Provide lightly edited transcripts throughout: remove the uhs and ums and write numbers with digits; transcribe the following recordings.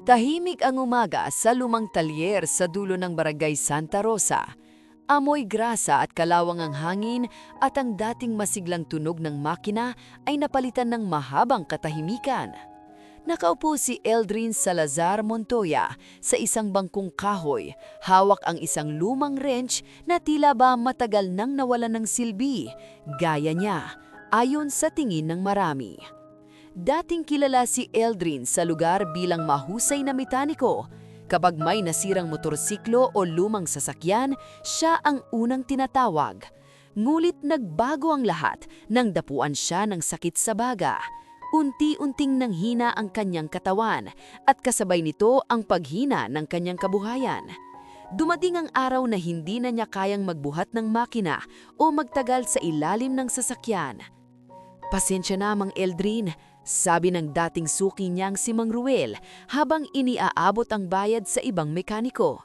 Tahimik ang umaga sa lumang talyer sa dulo ng Barangay Santa Rosa. Amoy grasa at kalawang ang hangin at ang dating masiglang tunog ng makina ay napalitan ng mahabang katahimikan. Nakaupo si Eldrin Salazar Montoya sa isang bangkong kahoy, hawak ang isang lumang wrench na tila ba matagal nang nawalan ng silbi, gaya niya, ayon sa tingin ng marami. Dating kilala si Eldrin sa lugar bilang mahusay na mekaniko. Kapag may nasirang motorsiklo o lumang sasakyan, siya ang unang tinatawag. Ngulit nagbago ang lahat nang dapuan siya ng sakit sa baga. Unti-unting nanghina ang kanyang katawan at kasabay nito ang paghina ng kanyang kabuhayan. Dumating ang araw na hindi na niya kayang magbuhat ng makina o magtagal sa ilalim ng sasakyan. "Pasensya na, Mang Eldrin," sabi ng dating suki niyang si Mang Ruel habang iniaabot ang bayad sa ibang mekaniko.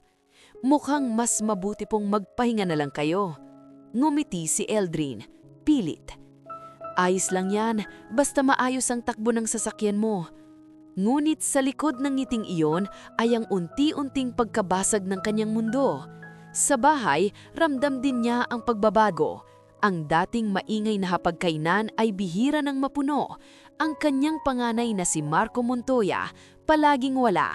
"Mukhang mas mabuti pong magpahinga na lang kayo." Ngumiti si Eldrin, pilit. "Ayos lang yan, basta maayos ang takbo ng sasakyan mo." Ngunit sa likod ng ngiting iyon ay ang unti-unting pagkabasag ng kanyang mundo. Sa bahay, ramdam din niya ang pagbabago. Ang dating maingay na hapagkainan ay bihira ng mapuno. Ang kanyang panganay na si Marco Montoya palaging wala.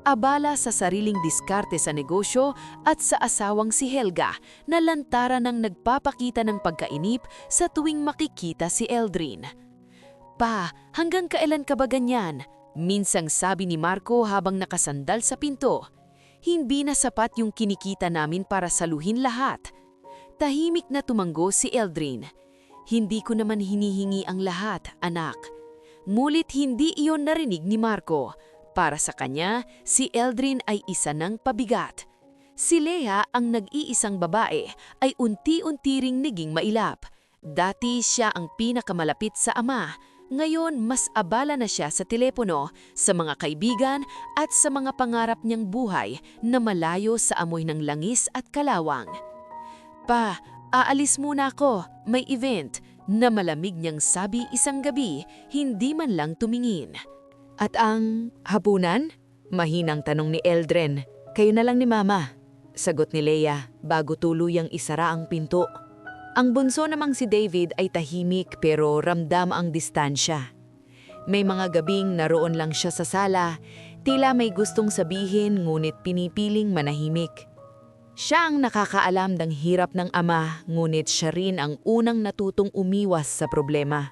Abala sa sariling diskarte sa negosyo at sa asawang si Helga na lantaran ng nagpapakita ng pagkainip sa tuwing makikita si Eldrin. "Pa, hanggang kailan ka ba ganyan?" minsang sabi ni Marco habang nakasandal sa pinto. "Hindi na sapat yung kinikita namin para saluhin lahat." Tahimik na tumanggo si Eldrin. "Hindi ko naman hinihingi ang lahat, anak." Ngulit hindi iyon narinig ni Marco. Para sa kanya, si Eldrin ay isa ng pabigat. Si Lea, ang nag-iisang babae, ay unti-unti ring naging mailap. Dati siya ang pinakamalapit sa ama. Ngayon, mas abala na siya sa telepono, sa mga kaibigan at sa mga pangarap niyang buhay na malayo sa amoy ng langis at kalawang. "Pa, aalis muna ako. May event," na malamig niyang sabi isang gabi, hindi man lang tumingin. "At ang hapunan?" mahinang tanong ni Eldrin. "Kayo na lang ni Mama," sagot ni Lea bago tuluyang isara ang pinto. Ang bunso namang si David ay tahimik pero ramdam ang distansya. May mga gabing naroon lang siya sa sala, tila may gustong sabihin ngunit pinipiling manahimik. Siya ang nakakaalam ng hirap ng ama, ngunit siya rin ang unang natutong umiwas sa problema.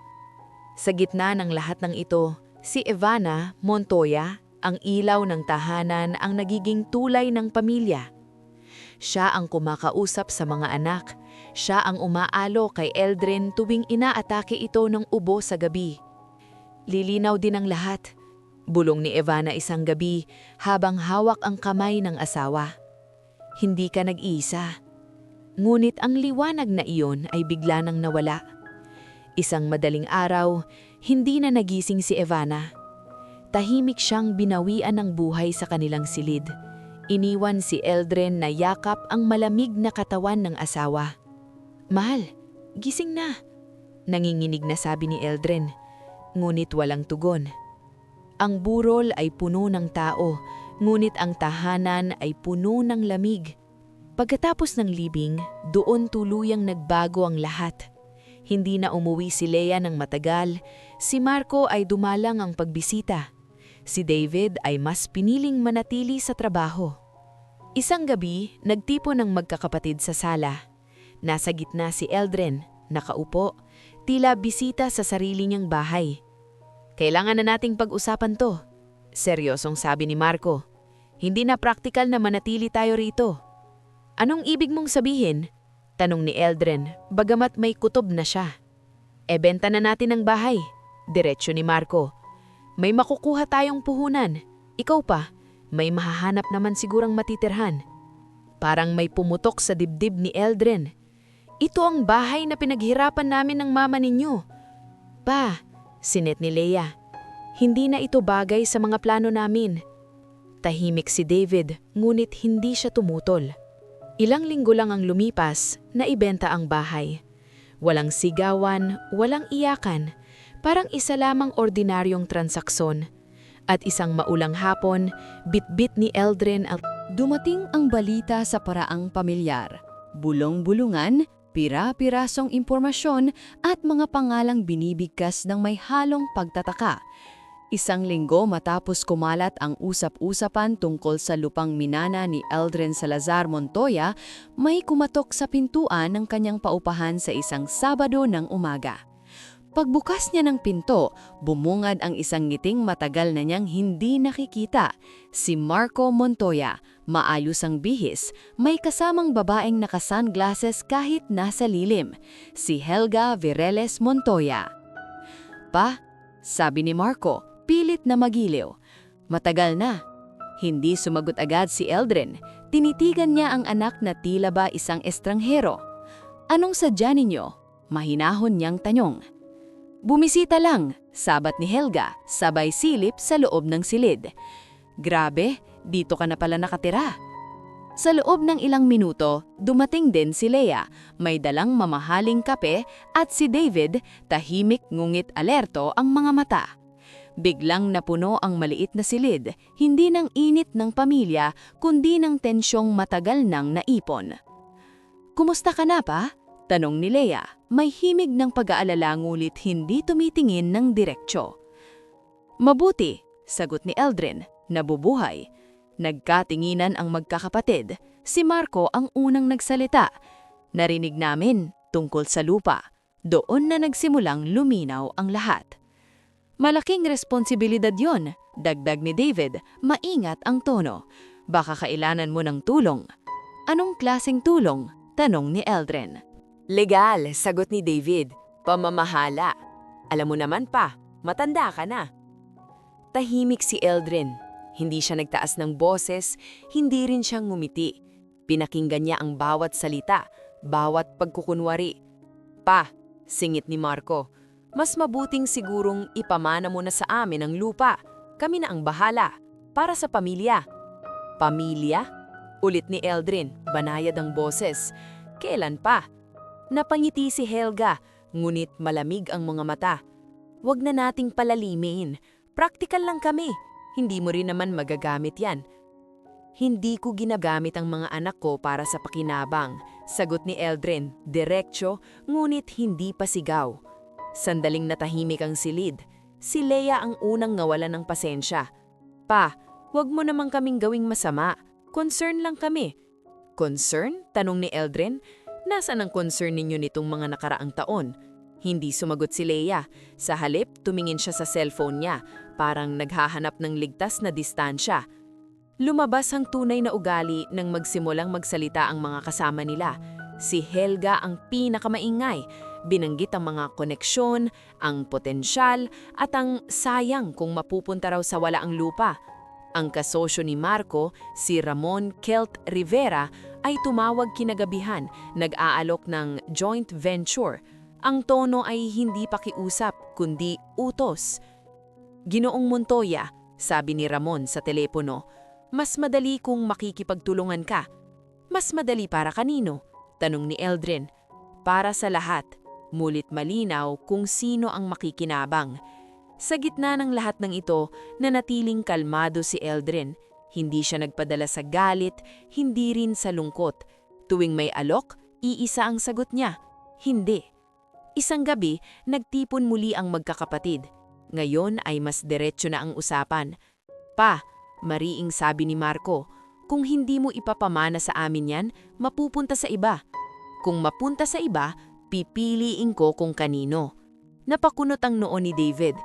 Sa gitna ng lahat ng ito, si Ivana Montoya, ang ilaw ng tahanan, ang nagiging tulay ng pamilya. Siya ang kumakausap sa mga anak. Siya ang umaalo kay Eldrin tuwing inaatake ito ng ubo sa gabi. "Lilinaw din ang lahat," bulong ni Ivana isang gabi habang hawak ang kamay ng asawa. "Hindi ka nag-iisa." Ngunit ang liwanag na iyon ay bigla nang nawala. Isang madaling araw, hindi na nagising si Ivana. Tahimik siyang binawian ng buhay sa kanilang silid. Iniwan si Eldrin na yakap ang malamig na katawan ng asawa. "Mahal, gising na," nanginginig na sabi ni Eldrin. Ngunit walang tugon. Ang burol ay puno ng tao, ngunit ang tahanan ay puno ng lamig. Pagkatapos ng libing, doon tuluyang nagbago ang lahat. Hindi na umuwi si Lea ng matagal, si Marco ay dumalang ang pagbisita. Si David ay mas piniling manatili sa trabaho. Isang gabi, nagtipon ng magkakapatid sa sala. Nasa gitna si Eldrin, nakaupo, tila bisita sa sarili niyang bahay. "Kailangan na nating pag-usapan to," seryosong sabi ni Marco. "Hindi na praktikal na manatili tayo rito." "Anong ibig mong sabihin?" tanong ni Eldrin, bagamat may kutob na siya. "Benta na natin ang bahay," diretsyo ni Marco. "May makukuha tayong puhunan. Ikaw pa, may mahahanap naman sigurang matitirhan." Parang may pumutok sa dibdib ni Eldrin. "Ito ang bahay na pinaghirapan namin ng mama ninyo." "Pa," sinet ni Lea, "hindi na ito bagay sa mga plano namin." Tahimik si David, ngunit hindi siya tumutol. Ilang linggo lang ang lumipas, naibenta ang bahay. Walang sigawan, walang iyakan, parang isa lamang ordinaryong transaksyon. At isang maulang hapon, bitbit ni Eldrin ang Dumating ang balita sa paraang pamilyar. Bulong-bulungan, pira-pirasong impormasyon at mga pangalang binibigkas ng may halong pagtataka. Isang linggo matapos kumalat ang usap-usapan tungkol sa lupang minana ni Eldrin Salazar Montoya, may kumatok sa pintuan ng kanyang paupahan sa isang Sabado ng umaga. Pagbukas niya ng pinto, bumungad ang isang ngiting matagal na niyang hindi nakikita. Si Marco Montoya, maayos ang bihis, may kasamang babaeng naka-sunglasses kahit nasa lilim. Si Helga Vireles Montoya. "Pa," sabi ni Marco, pilit na magiliw. "Matagal na." Hindi sumagot agad si Eldrin. Tinitigan niya ang anak na tila ba isang estranghero. "Anong sadya ninyo?" Mahinahon niyang tanong. "Bumisita lang," sabat ni Helga, sabay silip sa loob ng silid. "Grabe, dito ka na pala nakatira." Sa loob ng ilang minuto, dumating din si Lea, may dalang mamahaling kape, at si David, tahimik ngunit alerto ang mga mata. Biglang napuno ang maliit na silid, hindi ng init ng pamilya, kundi ng tensyong matagal nang naipon. "Kumusta ka na, pa?" tanong ni Lea, may himig ng pag-aalala ngulit hindi tumitingin ng diretsyo. "Mabuti," sagot ni Eldrin, nabubuhay. Nagkatinginan ang magkakapatid. Si Marco ang unang nagsalita. "Narinig namin tungkol sa lupa." Doon na nagsimulang luminaw ang lahat. "Malaking responsibilidad yon," dagdag ni David, maingat ang tono. "Baka kailangan mo ng tulong." "Anong klaseng tulong?" tanong ni Eldrin. Legal, sagot ni David. "Pamamahala. Alam mo naman pa, matanda ka na." Tahimik si Eldrin. Hindi siya nagtaas ng boses, hindi rin siyang ngumiti. Pinakinggan niya ang bawat salita, bawat pagkukunwari. "Pa," singit ni Marco, "mas mabuting sigurong ipamana mo na sa amin ang lupa. Kami na ang bahala. Para sa pamilya." "Pamilya?" ulit ni Eldrin, banayad ang boses. "Kailan pa?" Napangiti si Helga, ngunit malamig ang mga mata. "Wag na nating palalimin. Praktikal lang kami. Hindi mo rin naman magagamit yan." "Hindi ko ginagamit ang mga anak ko para sa pakinabang," sagot ni Eldrin, diretsyo, ngunit hindi pa sigaw. Sandaling natahimik ang silid. Si Lea ang unang nawalan ng pasensya. "Pa, wag mo namang kaming gawing masama. Concern lang kami." "Concern?" tanong ni Eldrin. "Nasaan ang concern ninyo nitong mga nakaraang taon?" Hindi sumagot si Lea. Sa halip, tumingin siya sa cellphone niya, parang naghahanap ng ligtas na distansya. Lumabas ang tunay na ugali nang magsimulang magsalita ang mga kasama nila. Si Helga ang pinakamaingay. Binanggit ang mga koneksyon, ang potensyal, at ang sayang kung mapupunta raw sa wala ang lupa. Ang kasosyo ni Marco, si Ramon Kelt Rivera, ay tumawag kinagabihan, nag-aalok ng joint venture. Ang tono ay hindi pakiusap, kundi utos. "Ginoong Montoya," sabi ni Ramon sa telepono, "mas madali kung makikipagtulungan ka." "Mas madali para kanino?" tanong ni Eldrin. "Para sa lahat." Mulit malinaw kung sino ang makikinabang. Sa gitna ng lahat ng ito, nanatiling kalmado si Eldrin. Hindi siya nagpadala sa galit, hindi rin sa lungkot. Tuwing may alok, iisa ang sagot niya. Hindi. Isang gabi, nagtipon muli ang magkakapatid. Ngayon ay mas diretsyo na ang usapan. "Pa," mariing sabi ni Marco, "kung hindi mo ipapamana sa amin yan, mapupunta sa iba. Kung mapunta sa iba, pipiliin ko kung kanino." Napakunot ang noo ni David.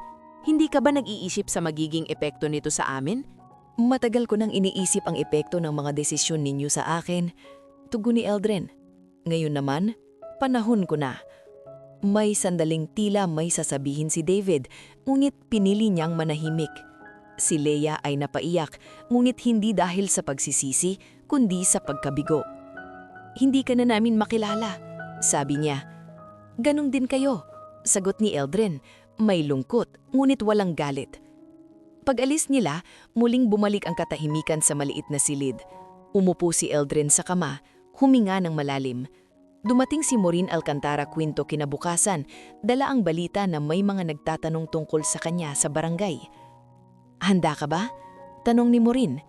"Hindi ka ba nag-iisip sa magiging epekto nito sa amin?" "Matagal ko nang iniisip ang epekto ng mga desisyon ninyo sa akin," tugon ni Eldrin. "Ngayon naman, panahon ko na." May sandaling tila may sasabihin si David, ngunit pinili niyang manahimik. Si Lea ay napaiyak, ngunit hindi dahil sa pagsisisi, kundi sa pagkabigo. "Hindi ka na namin makilala," sabi niya. "Ganon din kayo," sagot ni Eldrin. May lungkot, ngunit walang galit. Pag-alis nila, muling bumalik ang katahimikan sa maliit na silid. Umupo si Eldrin sa kama, huminga ng malalim. Dumating si Maureen Alcantara Quinto kinabukasan, dala ang balita na may mga nagtatanong tungkol sa kanya sa barangay. Handa ka ba? Tanong ni Maureen.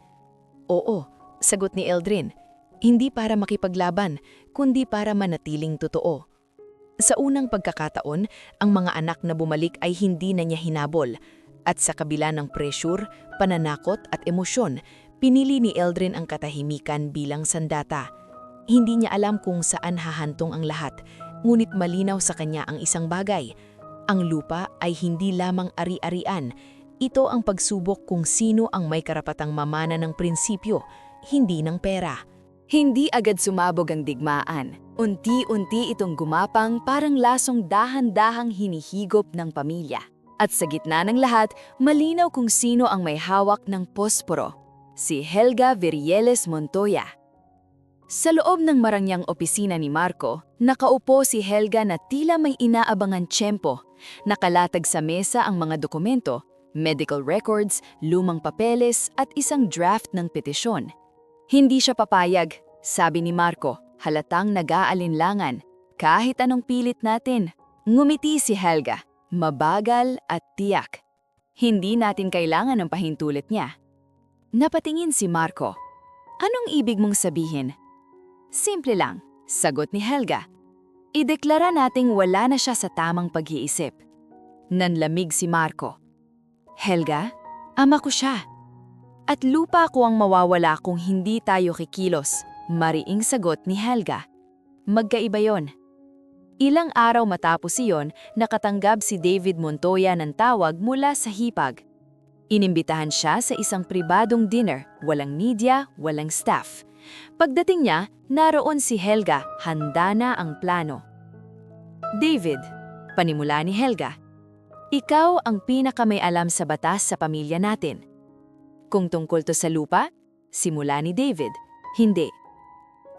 Oo, sagot ni Eldrin. Hindi para makipaglaban, kundi para manatiling totoo. Sa unang pagkakataon, ang mga anak na bumalik ay hindi na niya hinabol. At sa kabila ng pressure, pananakot at emosyon, pinili ni Eldrin ang katahimikan bilang sandata. Hindi niya alam kung saan hahantong ang lahat, ngunit malinaw sa kanya ang isang bagay. Ang lupa ay hindi lamang ari-arian. Ito ang pagsubok kung sino ang may karapatang mamana ng prinsipyo, hindi ng pera. Hindi agad sumabog ang digmaan. Unti-unti itong gumapang parang lasong dahan-dahang hinihigop ng pamilya. At sa gitna ng lahat, malinaw kung sino ang may hawak ng posporo. Si Helga Virieles Montoya. Sa loob ng marangyang opisina ni Marco, nakaupo si Helga na tila may inaabangan tiyempo. Nakalatag sa mesa ang mga dokumento, medical records, lumang papeles at isang draft ng petisyon. Hindi siya papayag, sabi ni Marco, halatang nag-aalinlangan. Kahit anong pilit natin, ngumiti si Helga, mabagal at tiyak. Hindi natin kailangan ng pahintulit niya. Napatingin si Marco. Anong ibig mong sabihin? Simple lang, sagot ni Helga. Ideklara nating wala na siya sa tamang pag-iisip. Nanlamig si Marco. Helga, ama ko siya. At lupa ko ang mawawala kung hindi tayo kikilos, mariing sagot ni Helga. Magkaiba yon. Ilang araw matapos iyon, nakatanggap si David Montoya ng tawag mula sa hipag. Inimbitahan siya sa isang pribadong dinner, walang media, walang staff. Pagdating niya, naroon si Helga, handa na ang plano. David, panimula ni Helga, ikaw ang pinakamay alam sa batas sa pamilya natin. Kung tungkol to sa lupa, simula ni David, hindi.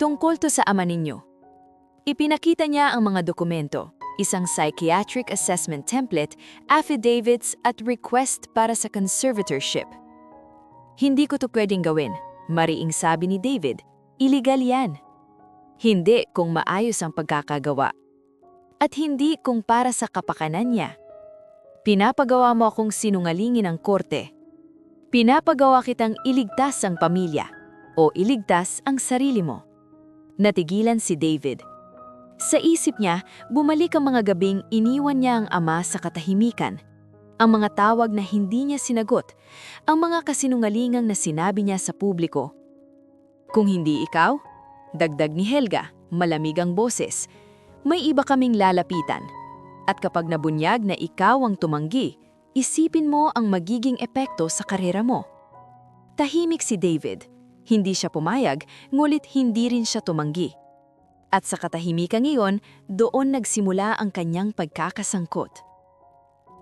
Tungkol to sa ama ninyo. Ipinakita niya ang mga dokumento, isang psychiatric assessment template, affidavits at request para sa conservatorship. Hindi ko to pwedeng gawin, mariing sabi ni David, iligal yan. Hindi kung maayos ang pagkakagawa. At hindi kung para sa kapakanan niya. Pinapagawa mo akong sinungalingin ng korte. Pinapagawa kitang iligtas ang pamilya o iligtas ang sarili mo. Natigilan si David. Sa isip niya, bumalik ang mga gabing iniwan niya ang ama sa katahimikan. Ang mga tawag na hindi niya sinagot, ang mga kasinungalingang na sinabi niya sa publiko. Kung hindi ikaw, dagdag ni Helga, malamig ang boses, may iba kaming lalapitan. At kapag nabunyag na ikaw ang tumanggi, isipin mo ang magiging epekto sa karera mo. Tahimik si David. Hindi siya pumayag, ngulit hindi rin siya tumanggi. At sa katahimikan iyon, doon nagsimula ang kanyang pagkakasangkot.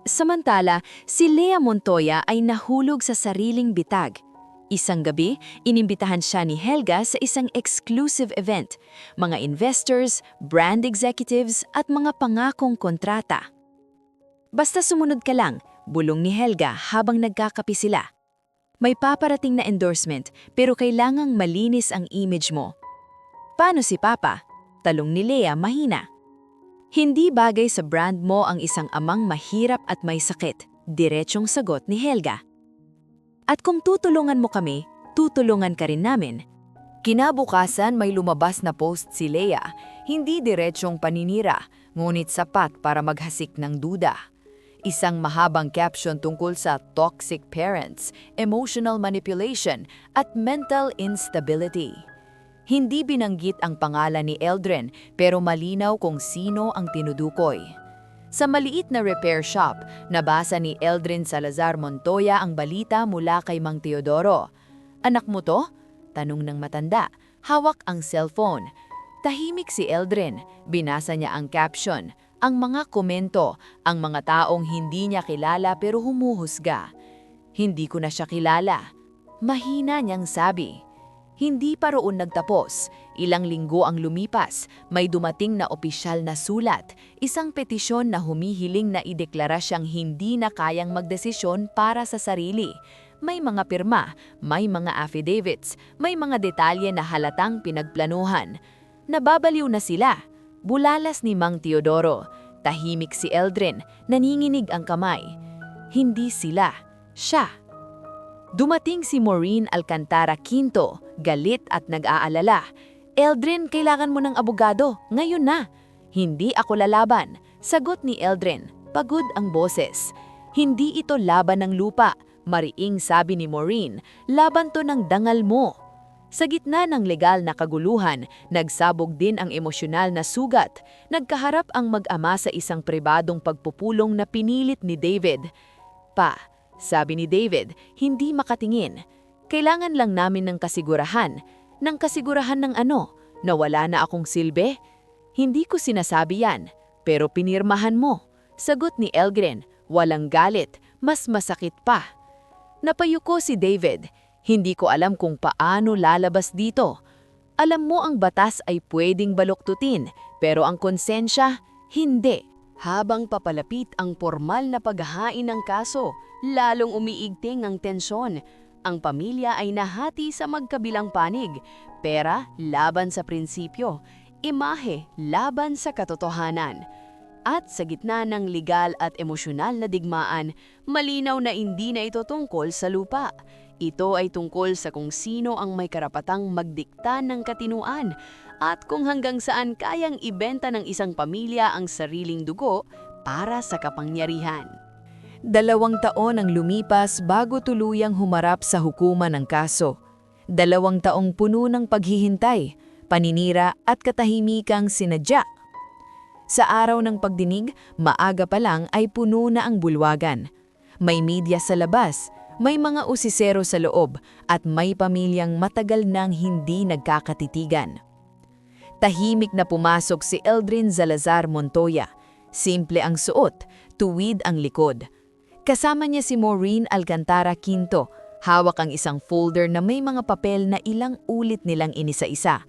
Samantala, si Lea Montoya ay nahulog sa sariling bitag. Isang gabi, inimbitahan siya ni Helga sa isang exclusive event, mga investors, brand executives at mga pangakong kontrata. Basta sumunod ka lang, bulong ni Helga habang nagkakape sila. May paparating na endorsement pero kailangang malinis ang image mo. Paano si Papa? Talong ni Lea mahina. Hindi bagay sa brand mo ang isang amang mahirap at may sakit, diretsong sagot ni Helga. At kung tutulungan mo kami, tutulungan ka rin namin. Kinabukasan may lumabas na post si Lea, hindi diretsong paninira, ngunit sapat para maghasik ng duda. Isang mahabang caption tungkol sa toxic parents, emotional manipulation, at mental instability. Hindi binanggit ang pangalan ni Eldrin pero malinaw kung sino ang tinudukoy. Sa maliit na repair shop, nabasa ni Eldrin Salazar Montoya ang balita mula kay Mang Teodoro. Anak mo to? Tanong ng matanda. Hawak ang cellphone. Tahimik si Eldrin. Binasa niya ang caption. Ang mga komento, ang mga taong hindi niya kilala pero humuhusga. Hindi ko na siya kilala. Mahina niyang sabi. Hindi pa roon nagtapos. Ilang linggo ang lumipas, may dumating na opisyal na sulat, isang petisyon na humihiling na ideklara siyang hindi na kayang magdesisyon para sa sarili. May mga pirma, may mga affidavits, may mga detalye na halatang pinagplanuhan. Nababaliw na sila. Bulalas ni Mang Teodoro. Tahimik si Eldrin, naninginig ang kamay. Hindi sila, siya. Dumating si Maureen Alcantara Quinto, galit at nag-aalala. Eldrin, kailangan mo ng abogado, ngayon na. Hindi ako lalaban, sagot ni Eldrin, pagod ang boses. Hindi ito laban ng lupa, mariing sabi ni Maureen, laban to ng dangal mo. Sa gitna ng legal na kaguluhan, nagsabog din ang emosyonal na sugat. Nagkaharap ang mag-ama sa isang pribadong pagpupulong na pinilit ni David. Pa, sabi ni David, hindi makatingin. Kailangan lang namin ng kasigurahan. Ng kasigurahan ng ano? Na wala na akong silbi? Hindi ko sinasabi yan, pero pinirmahan mo. Sagot ni Eldrin, walang galit, mas masakit pa. Napayuko si David. Hindi ko alam kung paano lalabas dito. Alam mo ang batas ay pwedeng baluktutin, pero ang konsensya, hindi. Habang papalapit ang formal na paghahain ng kaso, lalong umiigting ang tensyon. Ang pamilya ay nahati sa magkabilang panig, pera laban sa prinsipyo, imahe laban sa katotohanan. At sa gitna ng legal at emosyonal na digmaan, malinaw na hindi na ito tungkol sa lupa. Ito ay tungkol sa kung sino ang may karapatang magdikta ng katinuan at kung hanggang saan kayang ibenta ng isang pamilya ang sariling dugo para sa kapangyarihan. 2 taon ang lumipas bago tuluyang humarap sa hukuman ng kaso. 2 taong puno ng paghihintay, paninira at katahimikang sinadya. Sa araw ng pagdinig, maaga pa lang ay puno na ang bulwagan. May media sa labas, may mga usisero sa loob at may pamilyang matagal nang hindi nagkakatitigan. Tahimik na pumasok si Eldrin Salazar Montoya. Simple ang suot, tuwid ang likod. Kasama niya si Maureen Alcantara Quinto, hawak ang isang folder na may mga papel na ilang ulit nilang inisa-isa.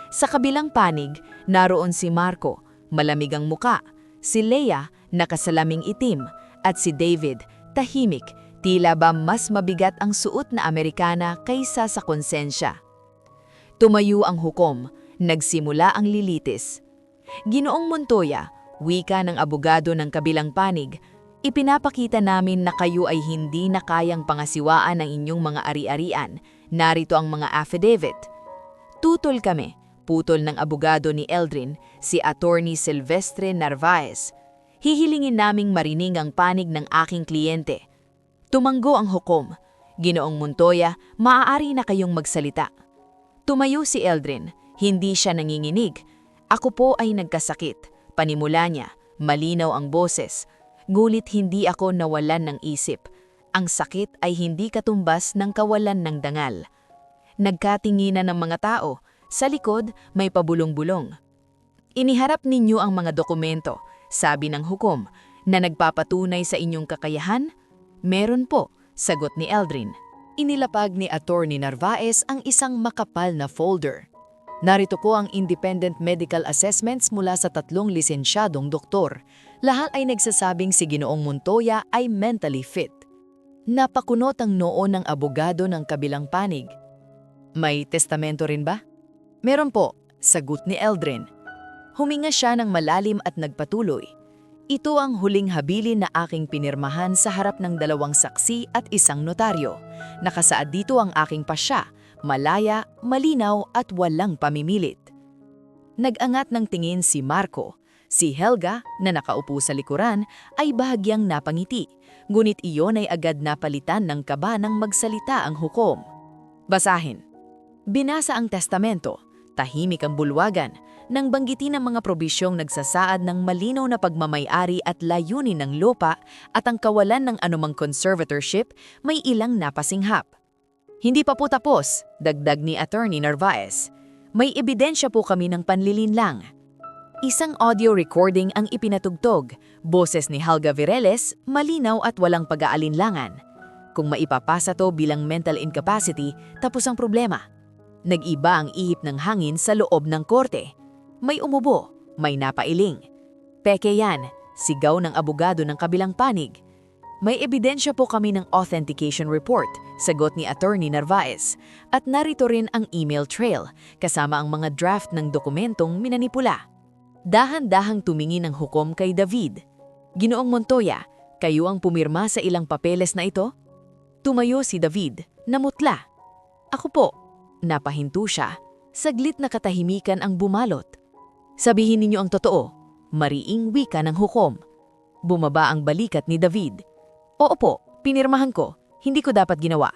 Sa kabilang panig, naroon si Marco, malamig ang muka, si Leia, nakasalaming itim, at si David, tahimik, tila ba mas mabigat ang suot na Amerikana kaysa sa konsensya. Tumayo ang hukom, nagsimula ang lilitis. Ginoong Montoya, wika ng abogado ng kabilang panig, ipinapakita namin na kayo ay hindi na kayang pangasiwaan ang inyong mga ari-arian. Narito ang mga affidavit. Tutol kami, putol ng abogado ni Eldrin, si Attorney Silvestre Narvaez. Hihilingin naming marinig ang panig ng aking kliyente. Tumanggo ang hukom. Ginoong Montoya, maaari na kayong magsalita. Tumayo si Eldrin, hindi siya nanginginig. Ako po ay nagkasakit. Panimula niya, malinaw ang boses. Ngulit hindi ako nawalan ng isip. Ang sakit ay hindi katumbas ng kawalan ng dangal. Nagkatinginan ng mga tao. Sa likod, may pabulong-bulong. Iniharap ninyo ang mga dokumento, sabi ng hukom, na nagpapatunay sa inyong kakayahan? Meron po, sagot ni Eldrin. Inilapag ni Attorney Narvaez ang isang makapal na folder. Narito po ang independent medical assessments mula sa 3 lisensyadong doktor. Lahat ay nagsasabing si Ginoong Montoya ay mentally fit. Napakunot ang noo ng abogado ng kabilang panig. May testamento rin ba? Meron po, sagot ni Eldrin. Huminga siya ng malalim at nagpatuloy. Ito ang huling habilin na aking pinirmahan sa harap ng 2 saksi at 1 notaryo. Nakasaad dito ang aking pasya, malaya, malinaw at walang pamimilit. Nag-angat ng tingin si Marco. Si Helga, na nakaupo sa likuran, ay bahagyang napangiti. Ngunit iyon ay agad napalitan ng kaba nang magsalita ang hukom. Basahin. Binasa ang testamento. Tahimik ang bulwagan. Nang banggitin ang mga probisyong nagsasaad ng malinaw na pagmamay-ari at layunin ng lupa at ang kawalan ng anumang conservatorship, may ilang napasinghap. Hindi pa po tapos, dagdag ni Attorney Narvaez. May ebidensya po kami ng panlilinlang. Isang audio recording ang ipinatugtog, boses ni Helga Vireles, malinaw at walang pag-aalinlangan. Kung maipapasa to bilang mental incapacity, tapos ang problema. Nag-iba ang ihip ng hangin sa loob ng korte. May umubo, may napailing. Peke yan, sigaw ng abogado ng kabilang panig. May ebidensya po kami ng authentication report, sagot ni Attorney Narvaez. At narito rin ang email trail, kasama ang mga draft ng dokumentong minanipula. Dahan-dahang tumingin ang hukom kay David. Ginoong Montoya, kayo ang pumirma sa ilang papeles na ito? Tumayo si David, namutla. Ako po. Napahinto siya. Saglit na katahimikan ang bumalot. Sabihin ninyo ang totoo. Mariing wika ng hukom. Bumaba ang balikat ni David. Oo po, pinirmahan ko. Hindi ko dapat ginawa.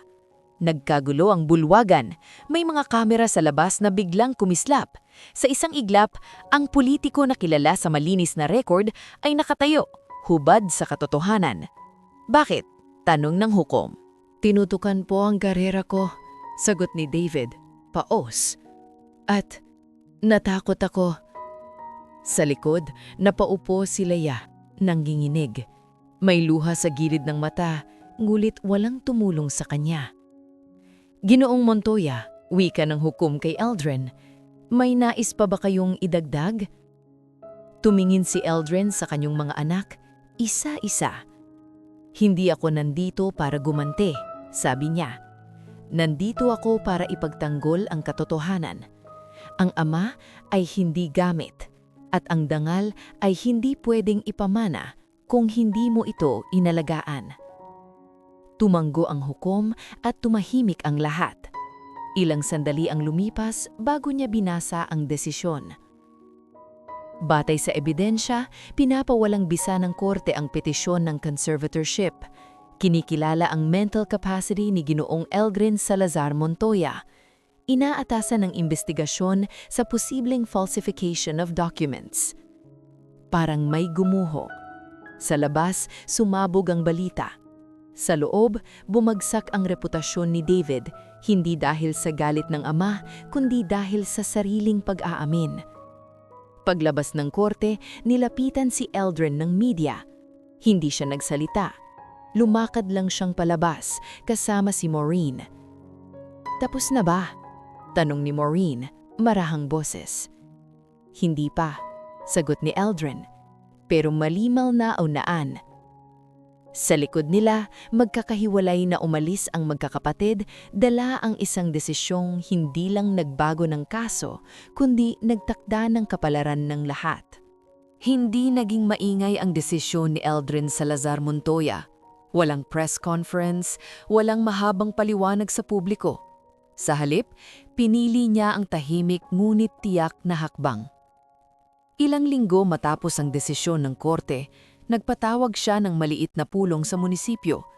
Nagkagulo ang bulwagan. May mga kamera sa labas na biglang kumislap. Sa isang iglap, ang politiko na kilala sa malinis na record ay nakatayo, hubad sa katotohanan. Bakit? Tanong ng hukom. Tinutukan po ang karera ko, sagot ni David, paos. At natakot ako. Sa likod, napaupo si Leia, nanginginig. May luha sa gilid ng mata, ngulit walang tumulong sa kanya. Ginoong Montoya, wika ng hukom kay Eldrin, may nais pa ba kayong idagdag? Tumingin si Eldrin sa kanyang mga anak, isa-isa. Hindi ako nandito para gumante, sabi niya. Nandito ako para ipagtanggol ang katotohanan. Ang ama ay hindi gamit, at ang dangal ay hindi pwedeng ipamana kung hindi mo ito inalagaan. Tumanggo ang hukom at tumahimik ang lahat. Ilang sandali ang lumipas bago niya binasa ang desisyon. Batay sa ebidensya, pinapawalang bisa ng korte ang petisyon ng conservatorship. Kinikilala ang mental capacity ni Ginoong Eldrin Salazar Montoya. Inaatasan ng investigasyon sa posibleng falsification of documents. Parang may gumuho. Sa labas, sumabog ang balita. Sa loob, bumagsak ang reputasyon ni David, hindi dahil sa galit ng ama, kundi dahil sa sariling pag-aamin. Paglabas ng korte, nilapitan si Eldrin ng media. Hindi siya nagsalita. Lumakad lang siyang palabas, kasama si Maureen. Tapos na ba? Tanong ni Maureen, marahang boses. Hindi pa, sagot ni Eldrin. Pero malimal na aunaan. Sa likod nila, magkakahiwalay na umalis ang magkakapatid, dala ang isang desisyong hindi lang nagbago ng kaso, kundi nagtakda ng kapalaran ng lahat. Hindi naging maingay ang desisyon ni Eldrin Salazar Montoya. Walang press conference, walang mahabang paliwanag sa publiko. Sa halip, pinili niya ang tahimik ngunit tiyak na hakbang. Ilang linggo matapos ang desisyon ng korte, nagpatawag siya ng maliit na pulong sa munisipyo.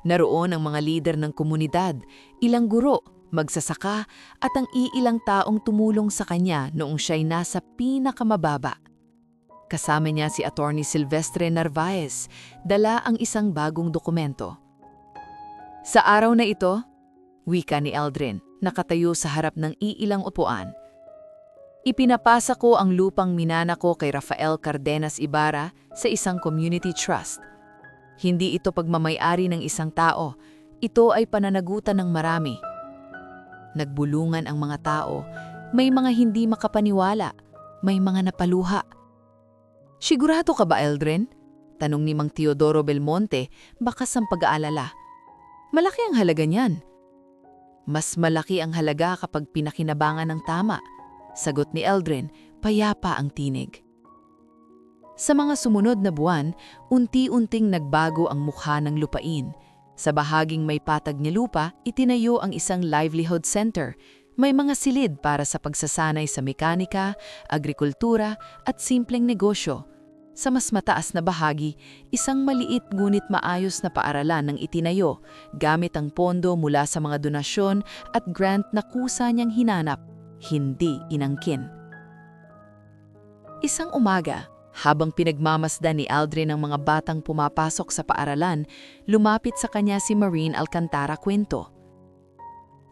Naroon ang mga lider ng komunidad, ilang guro, magsasaka at ang iilang taong tumulong sa kanya noong siya'y nasa pinakamababa. Kasama niya si Attorney Silvestre Narvaez, dala ang isang bagong dokumento. Sa araw na ito, wika ni Eldrin, nakatayo sa harap ng iilang upuan. Ipinapasa ko ang lupang minana ko kay Rafael Cardenas Ibarra sa isang community trust. Hindi ito pagmamay-ari ng isang tao, ito ay pananagutan ng marami. Nagbulungan ang mga tao, may mga hindi makapaniwala, may mga napaluha. Sigurado ka ba, Eldrin? Tanong ni Mang Teodoro Belmonte, bakas ang pag-aalala. Malaki ang halaga niyan. Mas malaki ang halaga kapag pinakinabangan ng tama. Sagot ni Eldrin, payapa ang tinig. Sa mga sumunod na buwan, unti-unting nagbago ang mukha ng lupain. Sa bahaging may patag na lupa, itinayo ang isang livelihood center. May mga silid para sa pagsasanay sa mekanika, agrikultura at simpleng negosyo. Sa mas mataas na bahagi, isang maliit ngunit maayos na paaralan ng itinayo gamit ang pondo mula sa mga donasyon at grant na kusa niyang hinanap. Hindi inangkin. Isang umaga, habang pinagmamasdan ni Eldrin ang mga batang pumapasok sa paaralan, lumapit sa kanya si Maureen Alcantara Quinto.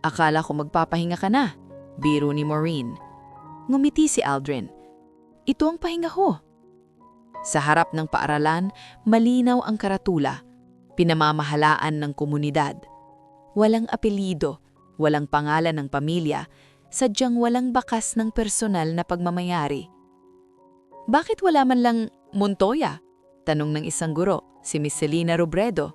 Akala ko magpapahinga ka na, biro ni Maureen. Ngumiti si Eldrin. Ito ang pahinga ho. Sa harap ng paaralan, malinaw ang karatula, pinamamahalaan ng komunidad. Walang apelido, walang pangalan ng pamilya, sadyang walang bakas ng personal na pagmamayari. Bakit wala man lang Montoya? Tanong ng isang guro, si Miss Selina Robredo.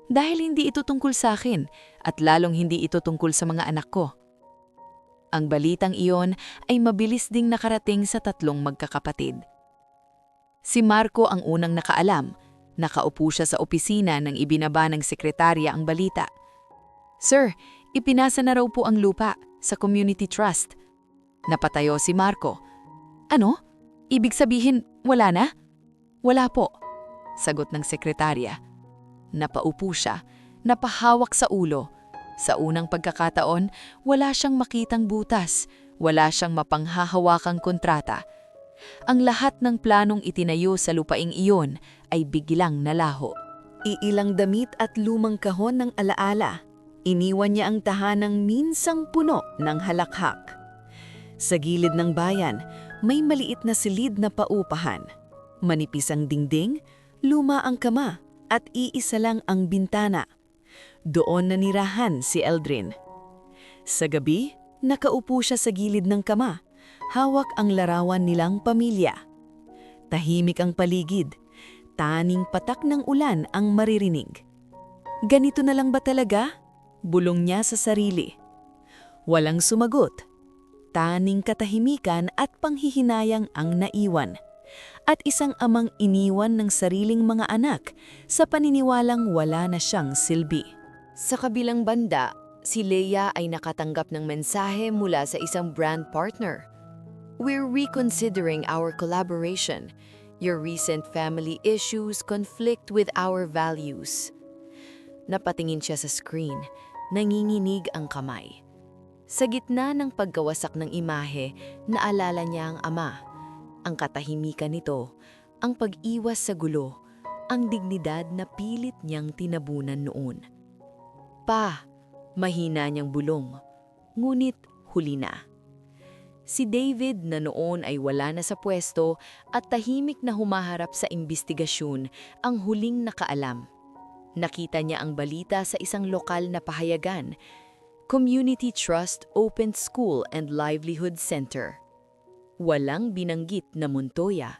Dahil hindi ito tungkol sa akin at lalong hindi ito tungkol sa mga anak ko. Ang balitang iyon ay mabilis ding nakarating sa tatlong magkakapatid. Si Marco ang unang nakaalam. Nakaupo siya sa opisina nang ibinaba ng sekretarya ang balita. Sir, ipinasa na raw po ang lupa sa community trust. Napatayo si Marco. Ano? Ibig sabihin, wala na? Wala po, sagot ng sekretarya. Napaupo siya, napahawak sa ulo. Sa unang pagkakataon, wala siyang makitang butas, wala siyang mapanghahawakang kontrata. Ang lahat ng planong itinayo sa lupaing iyon ay biglang nalaho. Iilang damit at lumang kahon ng alaala. Iniwan niya ang tahanang minsang puno ng halakhak. Sa gilid ng bayan, may maliit na silid na paupahan. Manipis ang dingding, luma ang kama, at iisa lang ang bintana. Doon nanirahan si Eldrin. Sa gabi, nakaupo siya sa gilid ng kama. Hawak ang larawan nilang pamilya. Tahimik ang paligid. Taning patak ng ulan ang maririnig. Ganito na lang ba talaga? Bulong niya sa sarili. Walang sumagot. Taning katahimikan at panghihinayang ang naiwan. At isang amang iniwan ng sariling mga anak sa paniniwalang wala na siyang silbi. Sa kabilang banda, si Leia ay nakatanggap ng mensahe mula sa isang brand partner. We're reconsidering our collaboration. Your recent family issues conflict with our values. Napatingin siya sa screen, nanginginig ang kamay. Sa gitna ng pagkawasak ng imahe, naalala niya ang ama. Ang katahimikan nito, ang pag-iwas sa gulo, ang dignidad na pilit niyang tinabunan noon. Pa, mahina niyang bulong, ngunit huli na. Si David na noon ay wala na sa pwesto at tahimik na humaharap sa imbestigasyon ang huling nakaalam. Nakita niya ang balita sa isang lokal na pahayagan, Community Trust Open School and Livelihood Center. Walang binanggit na Montoya.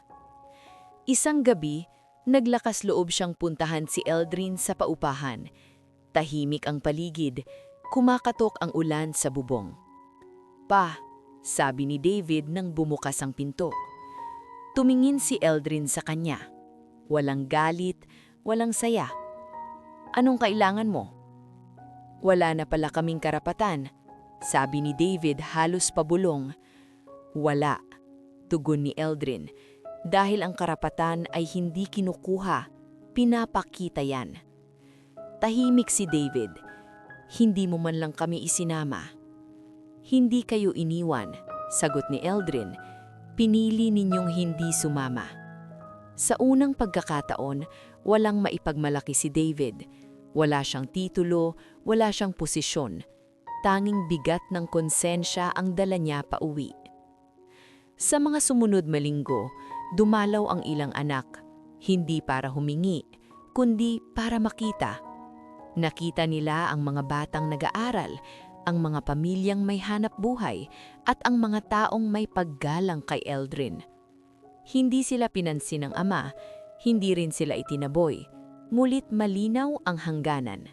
Isang gabi, naglakas loob siyang puntahan si Eldrin sa paupahan. Tahimik ang paligid, kumakatok ang ulan sa bubong. Pa, sabi ni David nang bumukas ang pinto. Tumingin si Eldrin sa kanya. Walang galit, walang saya. Anong kailangan mo? Wala na pala kaming karapatan, sabi ni David halos pabulong. Wala, tugon ni Eldrin. Dahil ang karapatan ay hindi kinukuha, pinapakita yan. Tahimik si David. Hindi mo man lang kami isinama. Hindi kayo iniwan, sagot ni Eldrin. Pinili ninyong hindi sumama. Sa unang pagkakataon, walang maipagmalaki si David. Wala siyang titulo, wala siyang posisyon. Tanging bigat ng konsensya ang dala niya pauwi. Sa mga sumunod na linggo, dumalaw ang ilang anak, hindi para humingi, kundi para makita. Nakita nila ang mga batang nag-aaral, ang mga pamilyang may hanap buhay, at ang mga taong may paggalang kay Eldrin. Hindi sila pinansin ng ama, hindi rin sila itinaboy, ngulit malinaw ang hangganan.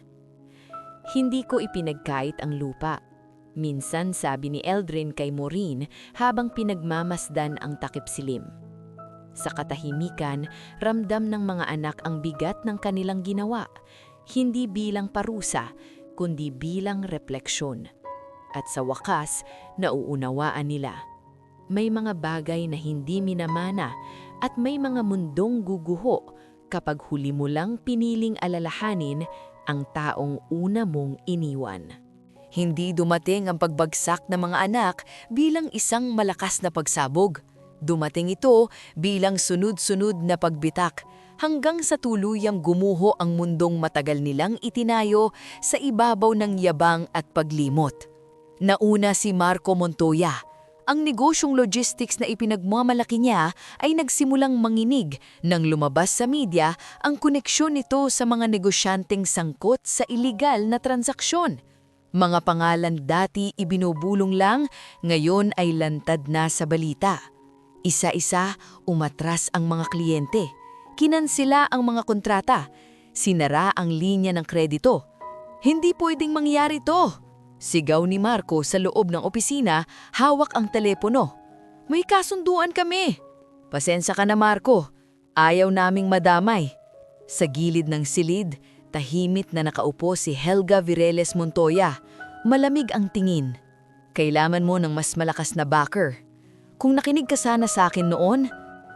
Hindi ko ipinagkait ang lupa. Minsan sabi ni Eldrin kay Maureen habang pinagmamasdan ang takip silim. Sa katahimikan, ramdam ng mga anak ang bigat ng kanilang ginawa, hindi bilang parusa, kundi bilang refleksyon. At sa wakas, nauunawaan nila. May mga bagay na hindi minamana at may mga mundong guguho kapag huli mo lang piniling alalahanin ang taong una mong iniwan. Hindi dumating ang pagbagsak ng mga anak bilang isang malakas na pagsabog. Dumating ito bilang sunod-sunod na pagbitak hanggang sa tuluyang gumuho ang mundong matagal nilang itinayo sa ibabaw ng yabang at paglimot. Nauna si Marco Montoya. Ang negosyong logistics na ipinagmamalaki niya ay nagsimulang manginig nang lumabas sa media ang koneksyon nito sa mga negosyanteng sangkot sa iligal na transaksyon. Mga pangalan dati ibinubulong lang, ngayon ay lantad na sa balita. Isa-isa, umatras ang mga kliyente. Kinansela ang mga kontrata. Sinara ang linya ng kredito. Hindi pwedeng mangyari to! Sigaw ni Marco sa loob ng opisina, hawak ang telepono. May kasunduan kami. Pasensya ka na Marco, ayaw naming madamay. Sa gilid ng silid, tahimik na nakaupo si Helga Vireles Montoya. Malamig ang tingin. Kailangan mo ng mas malakas na backer. Kung nakinig ka sana sa akin noon,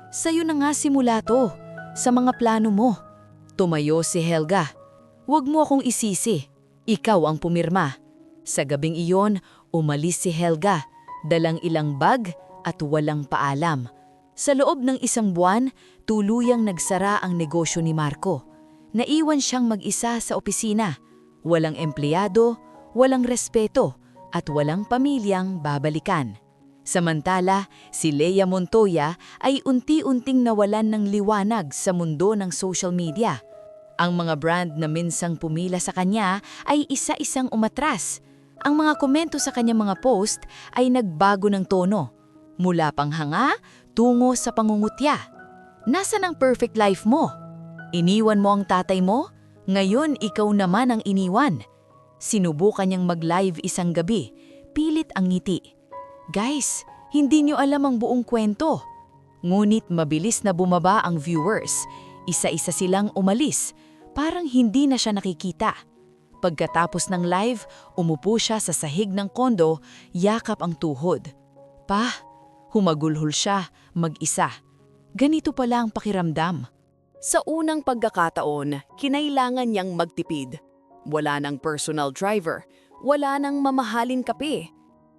sa'yo na nga simula to, sa mga plano mo. Tumayo si Helga. Huwag mo akong isisi. Ikaw ang pumirma. Sa gabing iyon, umalis si Helga, dalang ilang bag at walang paalam. Sa loob ng 1 buwan, tuluyang nagsara ang negosyo ni Marco. Naiwan siyang mag-isa sa opisina. Walang empleyado, walang respeto, at walang pamilyang babalikan. Samantala, si Lea Montoya ay unti-unting nawalan ng liwanag sa mundo ng social media. Ang mga brand na minsang pumila sa kanya ay isa-isang umatras. Ang mga komento sa kanyang mga post ay nagbago ng tono. Mula panghanga, tungo sa pangungutya. Nasaan ang perfect life mo? Iniwan mo ang tatay mo? Ngayon ikaw naman ang iniwan. Sinubukan niyang mag-live isang gabi. Pilit ang ngiti. Guys, hindi niyo alam ang buong kwento. Ngunit mabilis na bumaba ang viewers. Isa-isa silang umalis. Parang hindi na siya nakikita. Pagkatapos ng live, umupo siya sa sahig ng kondo, yakap ang tuhod. Pa, humagulhol siya, mag-isa. Ganito pala ang pakiramdam. Sa unang pagkakataon, kinailangan niyang magtipid. Wala ng personal driver, wala ng mamahaling kape.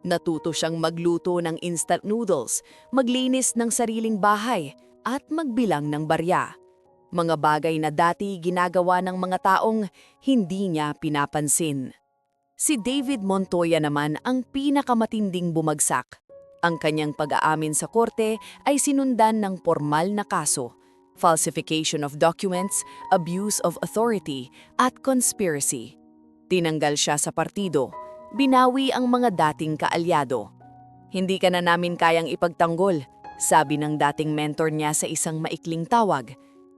Natuto siyang magluto ng instant noodles, maglinis ng sariling bahay, at magbilang ng barya. Mga bagay na dati ginagawa ng mga taong hindi niya pinapansin. Si David Montoya naman ang pinakamatinding bumagsak. Ang kanyang pag-aamin sa korte ay sinundan ng formal na kaso: falsification of documents, abuse of authority, at conspiracy. Tinanggal siya sa partido, binawi ang mga dating kaalyado. Hindi ka na namin kayang ipagtanggol, sabi ng dating mentor niya sa isang maikling tawag.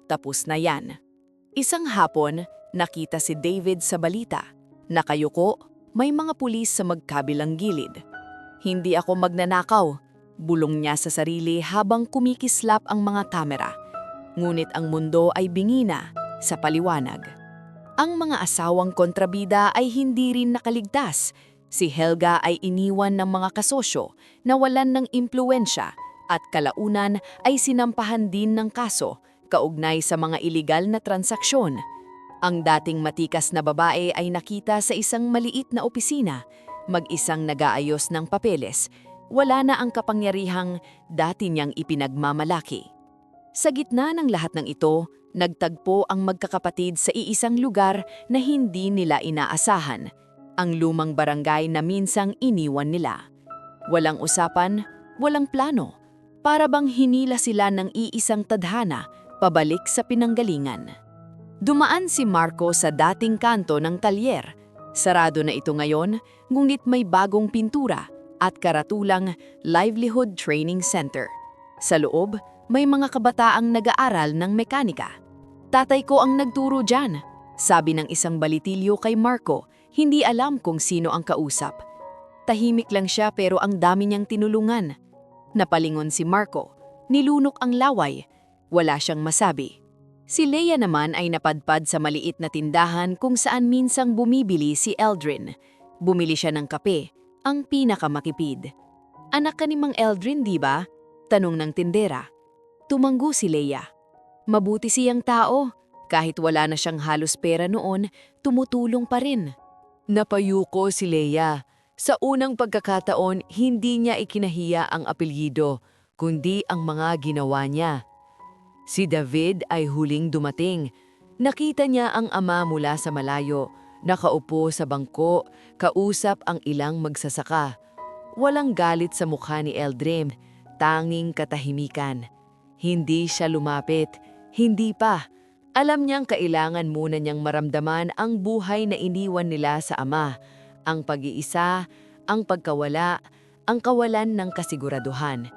Tapos na yan. Isang hapon, nakita si David sa balita. Nakayuko, may mga pulis sa magkabilang gilid. Hindi ako magnanakaw, bulong niya sa sarili habang kumikislap ang mga kamera. Ngunit ang mundo ay bingi na sa paliwanag. Ang mga asawang kontrabida ay hindi rin nakaligtas. Si Helga ay iniwan ng mga kasosyo na walan ng impluwensya at kalaunan ay sinampahan din ng kaso kaugnay sa mga iligal na transaksyon. Ang dating matikas na babae ay nakita sa isang maliit na opisina, mag-isang nag-aayos ng papeles. Wala na ang kapangyarihang dati niyang ipinagmamalaki. Sa gitna ng lahat ng ito, nagtagpo ang magkakapatid sa iisang lugar na hindi nila inaasahan, ang lumang barangay na minsang iniwan nila. Walang usapan, walang plano, para bang hinila sila ng iisang tadhana pabalik sa pinanggalingan. Dumaan si Marco sa dating kanto ng talyer. Sarado na ito ngayon, ngunit may bagong pintura at karatulang Livelihood Training Center. Sa loob, may mga kabataang nag-aaral ng mekanika. Tatay ko ang nagturo dyan, sabi ng isang balitilyo kay Marco, hindi alam kung sino ang kausap. Tahimik lang siya pero ang dami niyang tinulungan. Napalingon si Marco, nilunok ang laway. Wala siyang masabi. Si Lea naman ay napadpad sa maliit na tindahan kung saan minsang bumibili si Eldrin. Bumili siya ng kape, ang pinakamakipid. Anak ka ni Mang Eldrin, di ba? Tanong ng tindera. Tumanggo si Lea. Mabuti siyang tao. Kahit wala na siyang halos pera noon, tumutulong pa rin. Napayuko si Lea. Sa unang pagkakataon, hindi niya ikinahiya ang apelyido, kundi ang mga ginawa niya. Si David ay huling dumating. Nakita niya ang ama mula sa malayo, nakaupo sa bangko, kausap ang ilang magsasaka. Walang galit sa mukha ni Eldrin, tanging katahimikan. Hindi siya lumapit, hindi pa. Alam niyang kailangan muna niyang maramdaman ang buhay na iniwan nila sa ama, ang pag-iisa, ang pagkawala, ang kawalan ng kasiguraduhan.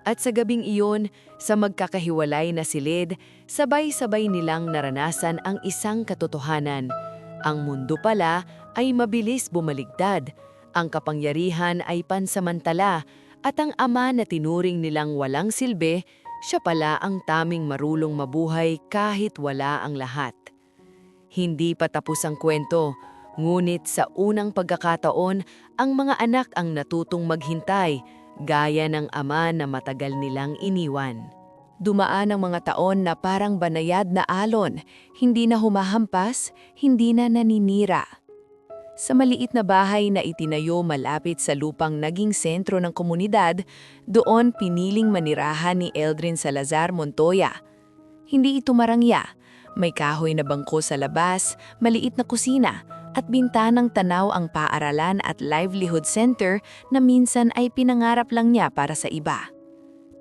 At sa gabing iyon, sa magkakahiwalay na silid, sabay-sabay nilang naranasan ang isang katotohanan. Ang mundo pala ay mabilis bumaligtad, ang kapangyarihan ay pansamantala, at ang ama na tinuring nilang walang silbi, Siya pala ang taming marulong mabuhay kahit wala ang lahat. Hindi pa tapos ang kwento, ngunit sa unang pagkakataon, ang mga anak ang natutong maghintay, gaya ng ama na matagal nilang iniwan. Dumaan ang mga taon na parang banayad na alon, hindi na humahampas, hindi na naninira. Sa maliit na bahay na itinayo malapit sa lupang naging sentro ng komunidad, doon piniling manirahan ni Eldrin Salazar Montoya. Hindi ito marangya, may kahoy na bangko sa labas, maliit na kusina, at bintanang tanaw ang paaralan at livelihood center na minsan ay pinangarap lang niya para sa iba.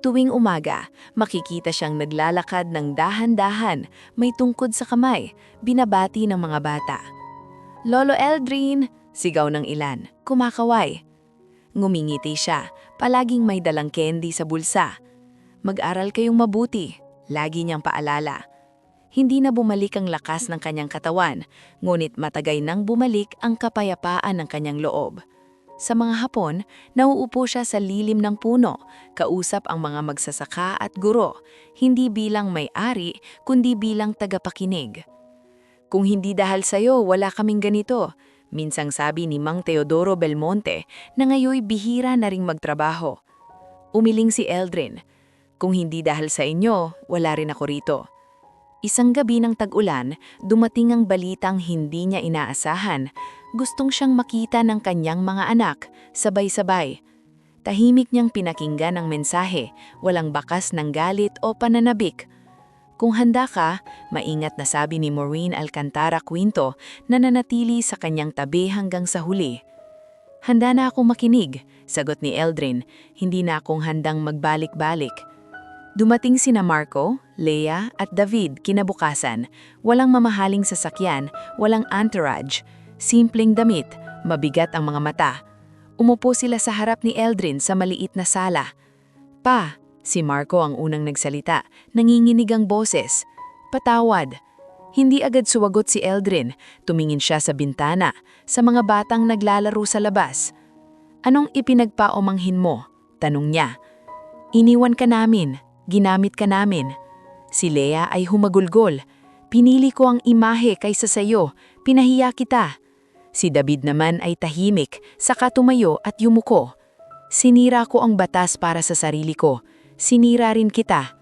Tuwing umaga, makikita siyang naglalakad ng dahan-dahan, may tungkod sa kamay, binabati ng mga bata. "Lolo Eldrin!" sigaw ng ilan, kumakaway. Ngumingiti siya, palaging may dalang candy sa bulsa. "Mag-aral kayong mabuti," lagi niyang paalala. Hindi na bumalik ang lakas ng kanyang katawan, ngunit matagay nang bumalik ang kapayapaan ng kanyang loob. Sa mga hapon, nauupo siya sa lilim ng puno, kausap ang mga magsasaka at guro, hindi bilang may-ari, kundi bilang tagapakinig. "Kung hindi dahil sa'yo, wala kaming ganito," minsang sabi ni Mang Teodoro Belmonte na ngayoy bihira na ring magtrabaho. Umiling si Eldrin, "Kung hindi dahil sa inyo, wala rin ako rito." Isang gabi ng tag-ulan, dumating ang balitang hindi niya inaasahan. Gustong siyang makita ng kanyang mga anak, sabay-sabay. Tahimik niyang pinakinggan ang mensahe, walang bakas ng galit o pananabik. "Kung handa ka," maingat na sabi ni Maureen Alcantara Quinto na nanatili sa kanyang tabi hanggang sa huli. "Handa na akong makinig," sagot ni Eldrin, "hindi na akong handang magbalik-balik." Dumating sina Marco, Leia at David kinabukasan, walang mamahaling sasakyan, walang entourage, simpleng damit, mabigat ang mga mata. Umupo sila sa harap ni Eldrin sa maliit na sala. "Pa," si Marco ang unang nagsalita, nanginginig ang boses. "Patawad." Hindi agad suwagot si Eldrin, tumingin siya sa bintana, sa mga batang naglalaro sa labas. "Anong ipinagpaomanghin mo?" tanong niya. "Iniwan ka namin. Ginamit ka namin." Si Leia ay humagulgol. "Pinili ko ang imahe kaysa sayo. Pinahiya kita." Si David naman ay tahimik, saka tumayo at yumuko. "Sinira ko ang batas para sa sarili ko. Sinira rin kita."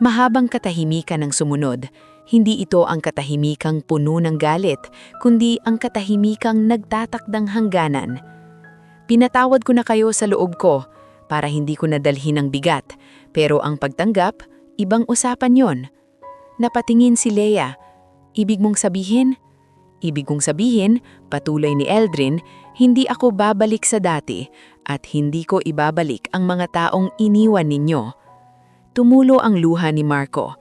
Mahabang katahimikan ang sumunod. Hindi ito ang katahimikang puno ng galit, kundi ang katahimikang nagtatakdang hangganan. "Pinatawad ko na kayo sa loob ko, para hindi ko nadalhin ang bigat. Pero ang pagtanggap, ibang usapan yon." Napatingin si Leia. "Ibig mong sabihin?" "Ibig kong sabihin," patuloy ni Eldrin, "hindi ako babalik sa dati at hindi ko ibabalik ang mga taong iniwan ninyo." Tumulo ang luha ni Marco.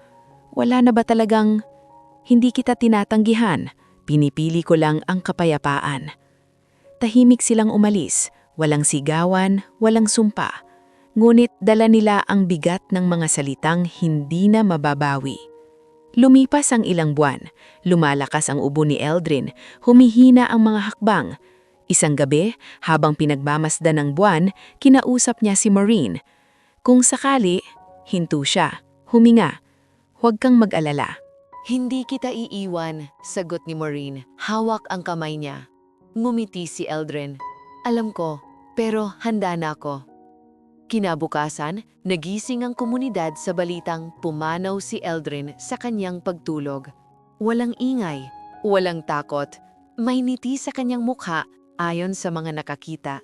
"Wala na ba talagang..." "Hindi kita tinatanggihan. Pinipili ko lang ang kapayapaan." Tahimik silang umalis. Walang sigawan, walang sumpa. Ngunit dala nila ang bigat ng mga salitang hindi na mababawi. Lumipas ang ilang buwan. Lumalakas ang ubo ni Eldrin. Humihina ang mga hakbang. Isang gabi, habang pinagmamasdan ng buwan, kinausap niya si Maureen. "Kung sakali," hinto siya, huminga. "Huwag kang mag-alala." "Hindi kita iiwan," sagot ni Maureen. Hawak ang kamay niya. Ngumiti si Eldrin. "Alam ko, pero handa na ako." Kinabukasan, nagising ang komunidad sa balitang pumanaw si Eldrin sa kanyang pagtulog. Walang ingay, walang takot, may ngiti sa kanyang mukha ayon sa mga nakakita.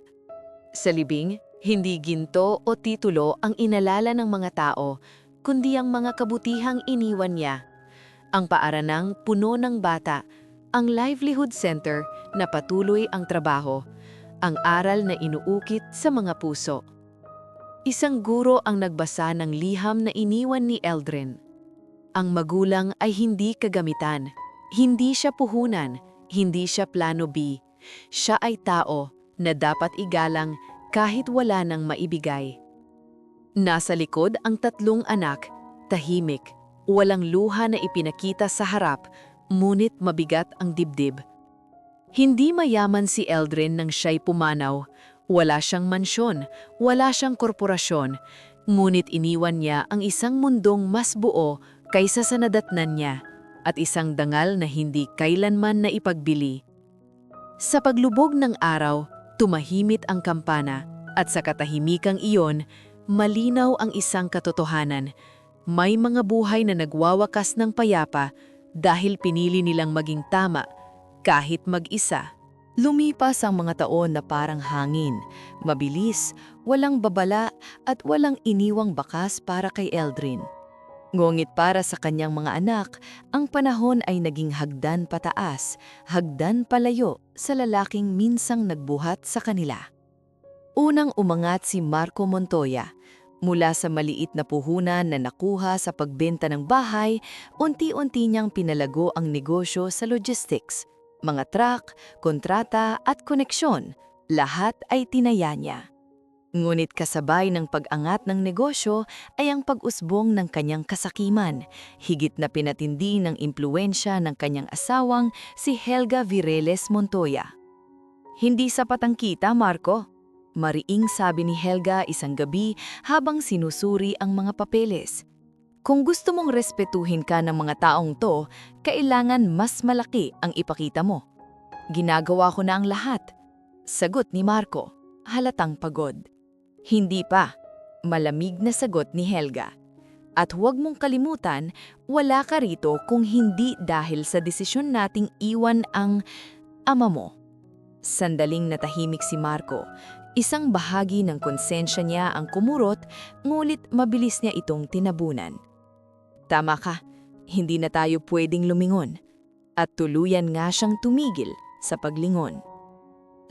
Sa libing, hindi ginto o titulo ang inalala ng mga tao, kundi ang mga kabutihang iniwan niya. Ang paaranang puno ng bata, ang livelihood center na patuloy ang trabaho, ang aral na inuukit sa mga puso. Isang guro ang nagbasa ng liham na iniwan ni Eldrin. Ang magulang ay hindi kagamitan, hindi siya puhunan, hindi siya plano B. Siya ay tao na dapat igalang kahit wala nang maibigay. Nasa likod ang tatlong anak, tahimik, walang luha na ipinakita sa harap, ngunit mabigat ang dibdib. Hindi mayaman si Eldrin nang siya'y pumanaw. Wala siyang mansyon, wala siyang korporasyon. Ngunit iniwan niya ang isang mundong mas buo kaysa sa nadatnan niya at isang dangal na hindi kailanman na ipagbili. Sa paglubog ng araw, tumahimit ang kampana at sa katahimikang iyon, malinaw ang isang katotohanan. May mga buhay na nagwawakas ng payapa dahil pinili nilang maging tama kahit mag-isa. Lumipas ang mga taon na parang hangin, mabilis, walang babala at walang iniwang bakas para kay Eldrin. Ngunit para sa kanyang mga anak, ang panahon ay naging hagdan pataas, hagdan palayo sa lalaking minsang nagbuhat sa kanila. Unang umangat si Marco Montoya. Mula sa maliit na puhunan na nakuha sa pagbenta ng bahay, unti-unti niyang pinalago ang negosyo sa logistics. Mga truck, kontrata at koneksyon, lahat ay tinaya niya. Ngunit kasabay ng pag-angat ng negosyo ay ang pag-usbong ng kanyang kasakiman, higit na pinatindi ng impluwensya ng kanyang asawang si Helga Vireles Montoya. Hindi sapat ang kita, Marco. Mariing sabi ni Helga isang gabi habang sinusuri ang mga papeles. Kung gusto mong respetuhin ka ng mga taong to, kailangan mas malaki ang ipakita mo. Ginagawa ko na ang lahat. Sagot ni Marco, halatang pagod. Hindi pa. Malamig na sagot ni Helga. At huwag mong kalimutan, wala ka rito kung hindi dahil sa desisyon nating iwan ang ama mo. Sandaling natahimik si Marco. Isang bahagi ng konsensya niya ang kumurot, ngulit mabilis niya itong tinabunan. Tama ka, hindi na tayo pwedeng lumingon. At tuluyan nga siyang tumigil sa paglingon.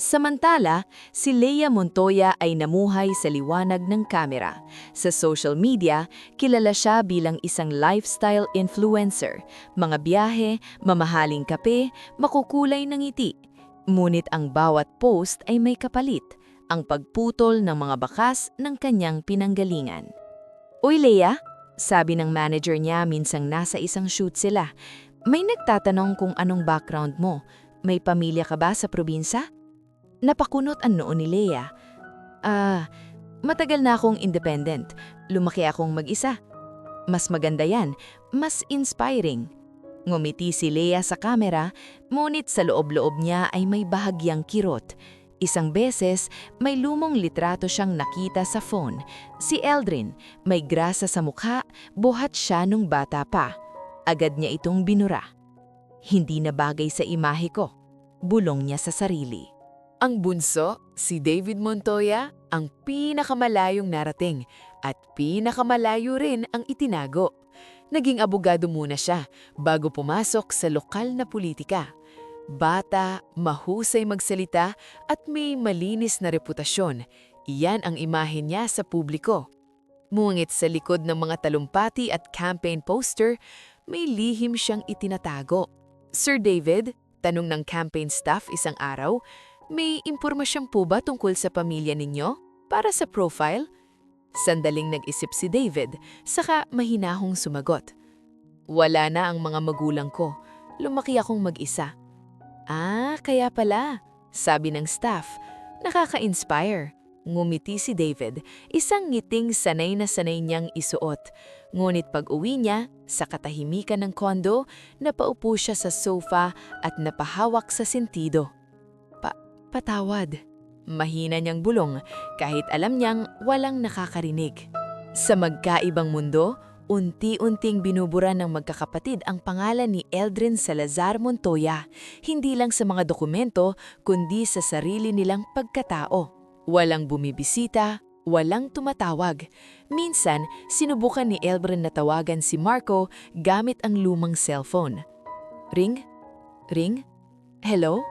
Samantala, si Lea Montoya ay namuhay sa liwanag ng kamera. Sa social media, kilala siya bilang isang lifestyle influencer. Mga biyahe, mamahaling kape, makukulay ng ngiti. Ngunit ang bawat post ay may kapalit, ang pagputol ng mga bakas ng kanyang pinanggalingan. "Uy Lea," sabi ng manager niya minsang nasa isang shoot sila, "may nagtatanong kung anong background mo. May pamilya ka ba sa probinsya?" Napakunot ang noo ni Lea. Matagal na akong independent. Lumaki akong mag-isa. Mas maganda yan, mas inspiring." Ngumiti si Lea sa kamera, ngunit sa loob-loob niya ay may bahagyang kirot. Isang beses, may lumong litrato siyang nakita sa phone. Si Eldrin, may grasa sa mukha, buhat siya nung bata pa. Agad niya itong binura. "Hindi na bagay sa imahe ko," bulong niya sa sarili. Ang bunso, si David Montoya, ang pinakamalayong narating at pinakamalayo rin ang itinago. Naging abogado muna siya bago pumasok sa lokal na politika. Bata, mahusay magsalita at may malinis na reputasyon. Iyan ang imahe niya sa publiko. Ngunit sa likod ng mga talumpati at campaign poster, may lihim siyang itinatago. "Sir David," tanong ng campaign staff isang araw, "may impormasyon po ba tungkol sa pamilya ninyo? Para sa profile?" Sandaling nag-isip si David, saka mahinahong sumagot. "Wala na ang mga magulang ko. Lumaki akong mag-isa." Kaya pala," sabi ng staff. Nakaka-inspire. Ngumiti si David, isang ngiting sanay na sanay niyang isuot. Ngunit pag-uwi niya, sa katahimikan ng kondo, napaupo siya sa sofa at napahawak sa sentido. Patawad." Mahina niyang bulong, kahit alam niyang walang nakakarinig. Sa magkaibang mundo, unti-unting binubura ng magkakapatid ang pangalan ni Eldrin Salazar Montoya, hindi lang sa mga dokumento, kundi sa sarili nilang pagkatao. Walang bumibisita, walang tumatawag. Minsan, sinubukan ni Eldrin na tawagan si Marco gamit ang lumang cellphone. "Ring? Ring? Hello?"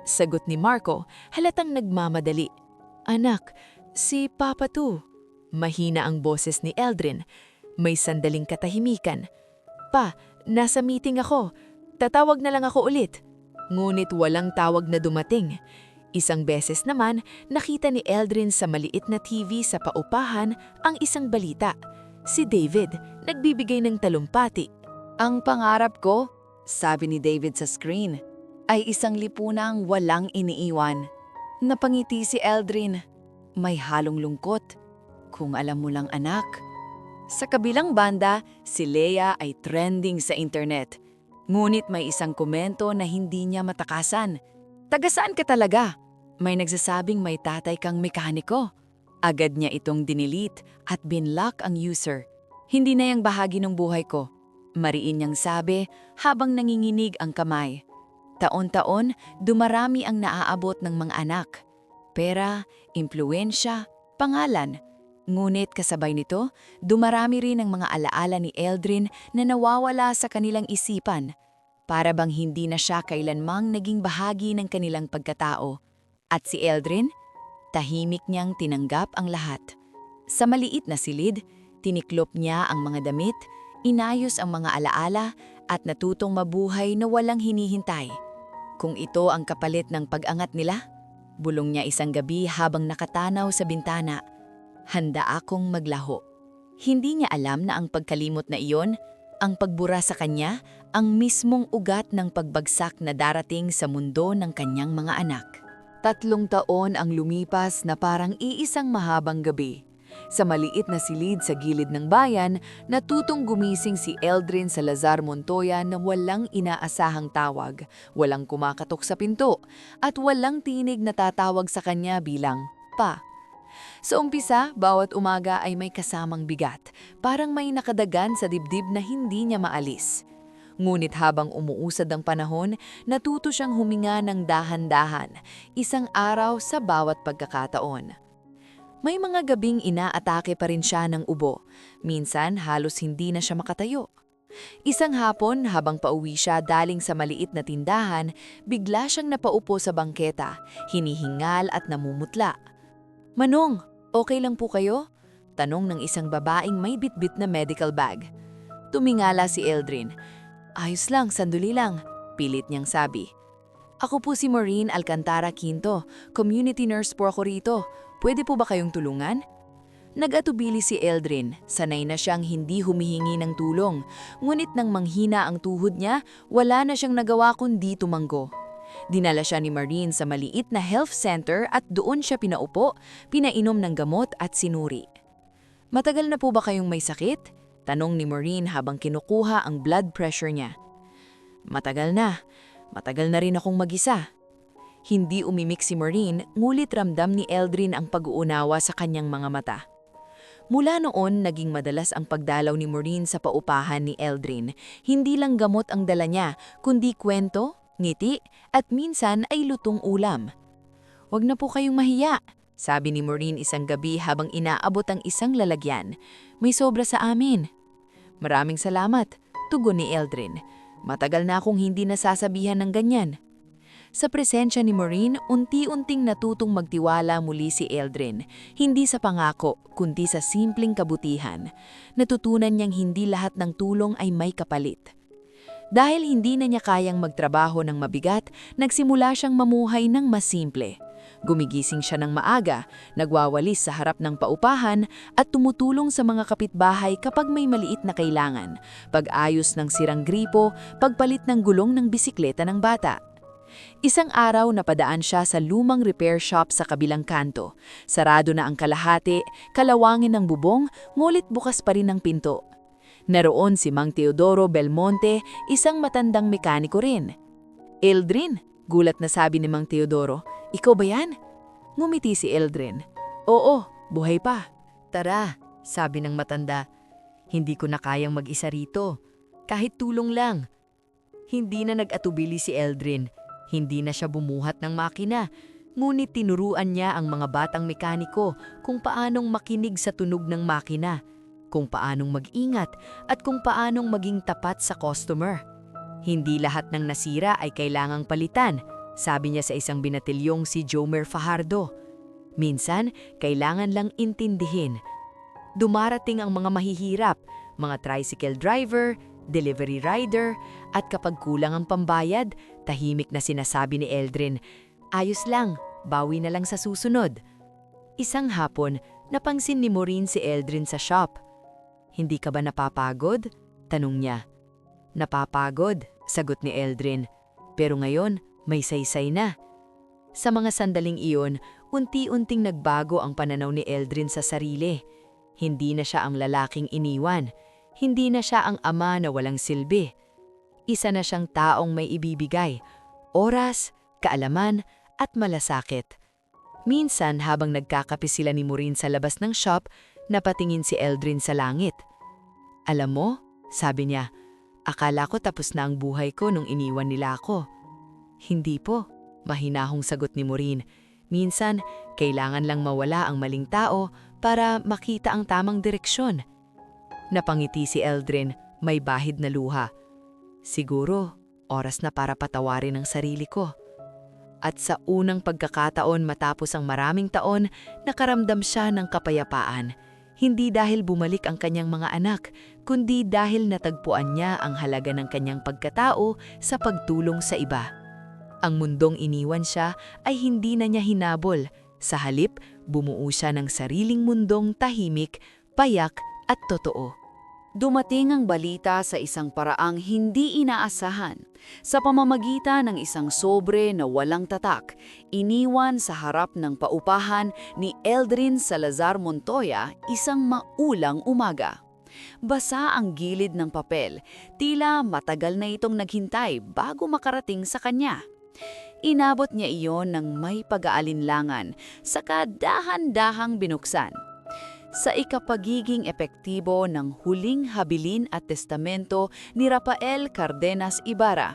Sagot ni Marco, halatang nagmamadali. "Anak, si Papa to." Mahina ang boses ni Eldrin. May sandaling katahimikan. "Pa, nasa meeting ako. Tatawag na lang ako ulit." Ngunit walang tawag na dumating. Isang beses naman, nakita ni Eldrin sa maliit na TV sa paupahan ang isang balita. Si David, nagbibigay ng talumpati. "Ang pangarap ko," sabi ni David sa screen, "ay isang lipunang walang iniiwan." Napangiti si Eldrin. May halong lungkot. Kung alam mo lang anak. Sa kabilang banda, si Leia ay trending sa internet. Ngunit may isang komento na hindi niya matakasan. Taga saan ka talaga? May nagsasabing may tatay kang mekaniko. Agad niya itong dinilit at binlock ang user. Hindi na yang bahagi ng buhay ko. Mariin niyang sabi habang nanginginig ang kamay. Taon-taon, dumarami ang naaabot ng mga anak. Pera, impluensya, pangalan. Ngunit kasabay nito, dumarami rin ang mga alaala ni Eldrin na nawawala sa kanilang isipan. Para bang hindi na siya kailanmang naging bahagi ng kanilang pagkatao. At si Eldrin, tahimik niyang tinanggap ang lahat. Sa maliit na silid, tiniklop niya ang mga damit, inayos ang mga alaala at natutong mabuhay na walang hinihintay. Kung ito ang kapalit ng pag-angat nila, bulong niya isang gabi habang nakatanaw sa bintana. Handa akong maglaho. Hindi niya alam na ang pagkalimot na iyon, ang pagbura sa kanya, ang mismong ugat ng pagbagsak na darating sa mundo ng kanyang mga anak. 3 taon ang lumipas na parang iisang mahabang gabi. Sa maliit na silid sa gilid ng bayan, natutong gumising si Eldrin Salazar Montoya na walang inaasahang tawag, walang kumakatok sa pinto, at walang tinig na tatawag sa kanya bilang Pa. Sa umpisa, bawat umaga ay may kasamang bigat, parang may nakadagan sa dibdib na hindi niya maalis. Ngunit habang umuusad ang panahon, natuto siyang huminga ng dahan-dahan, isang araw sa bawat pagkakataon. May mga gabing inaatake pa rin siya ng ubo, minsan halos hindi na siya makatayo. Isang hapon, habang pauwi siya daling sa maliit na tindahan, bigla siyang napaupo sa bangketa, hinihingal at namumutla. "Manong, okay lang po kayo?" Tanong ng isang babaeng may bitbit na medical bag. Tumingala si Eldrin. "Ayos lang, sandali lang," pilit niyang sabi. "Ako po si Maureen Alcantara Quinto, community nurse po ako rito. Pwede po ba kayong tulungan?" Nag-atubili si Eldrin, sanay na siyang hindi humihingi ng tulong. Ngunit nang manghina ang tuhod niya, wala na siyang nagawa kundi tumanggo. Dinala siya ni Maureen sa maliit na health center at doon siya pinaupo, pinainom ng gamot at sinuri. "Matagal na po ba kayong may sakit?" Tanong ni Maureen habang kinukuha ang blood pressure niya. "Matagal na. Matagal na rin akong mag-isa." Hindi umimik si Maureen, ngulit ramdam ni Eldrin ang pag-uunawa sa kanyang mga mata. Mula noon, naging madalas ang pagdalaw ni Maureen sa paupahan ni Eldrin. Hindi lang gamot ang dala niya, kundi kwento, ngiti, at minsan ay lutong ulam. "Huwag na po kayong mahiya," sabi ni Maureen isang gabi habang inaabot ang isang lalagyan. "May sobra sa amin." "Maraming salamat," tugon ni Eldrin. "Matagal na akong hindi nasasabihan ng ganyan." Sa presensya ni Maureen, unti-unting natutong magtiwala muli si Eldrin. Hindi sa pangako, kundi sa simpleng kabutihan. Natutunan niyang hindi lahat ng tulong ay may kapalit. Dahil hindi na niya kayang magtrabaho ng mabigat, nagsimula siyang mamuhay ng mas simple. Gumigising siya ng maaga, nagwawalis sa harap ng paupahan at tumutulong sa mga kapitbahay kapag may maliit na kailangan, pag-ayos ng sirang gripo, pagpalit ng gulong ng bisikleta ng bata. Isang araw napadaan siya sa lumang repair shop sa kabilang kanto. Sarado na ang kalahati, kalawangin ng bubong, ngulit bukas pa rin ang pinto. Naroon si Mang Teodoro Belmonte, isang matandang mekaniko rin. "Eldrin," gulat na sabi ni Mang Teodoro, "ikaw ba yan?" Ngumiti si Eldrin. "Oo, buhay pa." "Tara," sabi ng matanda. "Hindi ko na kayang mag-isa rito. Kahit tulong lang." Hindi na nag-atubili si Eldrin. Hindi na siya bumuhat ng makina, ngunit tinuruan niya ang mga batang mekaniko kung paanong makinig sa tunog ng makina, kung paanong mag-ingat at kung paanong maging tapat sa customer. Hindi lahat ng nasira ay kailangang palitan, sabi niya sa isang binatilyong si Jomer Fajardo. Minsan, kailangan lang intindihin. Dumarating ang mga mahihirap, mga tricycle driver, delivery rider, at kapag kulang ang pambayad, tahimik na sinasabi ni Eldrin, "Ayos lang, bawi na lang sa susunod." Isang hapon, napangsin ni Maureen si Eldrin sa shop. "Hindi ka ba napapagod?" tanong niya. "Napapagod," sagot ni Eldrin, "pero ngayon may saysay na." Sa mga sandaling iyon, unti-unting nagbago ang pananaw ni Eldrin sa sarili. Hindi na siya ang lalaking iniwan. Hindi na siya ang ama na walang silbi. Isa na siyang taong may ibibigay, oras, kaalaman, at malasakit. Minsan habang nagkakape sila ni Maureen sa labas ng shop, napatingin si Eldrin sa langit. "Alam mo," sabi niya, "akala ko tapos na ang buhay ko nung iniwan nila ako." "Hindi po," mahinahong sagot ni Maureen. "Minsan, kailangan lang mawala ang maling tao para makita ang tamang direksyon." Napangiti si Eldrin, may bahid na luha. "Siguro, oras na para patawarin ang sarili ko." At sa unang pagkakataon matapos ang maraming taon, nakaramdam siya ng kapayapaan. Hindi dahil bumalik ang kanyang mga anak, kundi dahil natagpuan niya ang halaga ng kanyang pagkatao sa pagtulong sa iba. Ang mundong iniwan siya ay hindi na niya hinabol. Sa halip, bumuo siya ng sariling mundong tahimik, payak at totoo. Dumating ang balita sa isang paraang hindi inaasahan. Sa pamamagitan ng isang sobre na walang tatak, iniwan sa harap ng paupahan ni Eldrin Salazar Montoya isang maulang umaga. Basa ang gilid ng papel, tila matagal na itong naghintay bago makarating sa kanya. Inabot niya iyon ng may pag-aalinlangan, saka dahan-dahang binuksan. Sa ikapagiging epektibo ng huling habilin at testamento ni Rafael Cardenas Ibarra,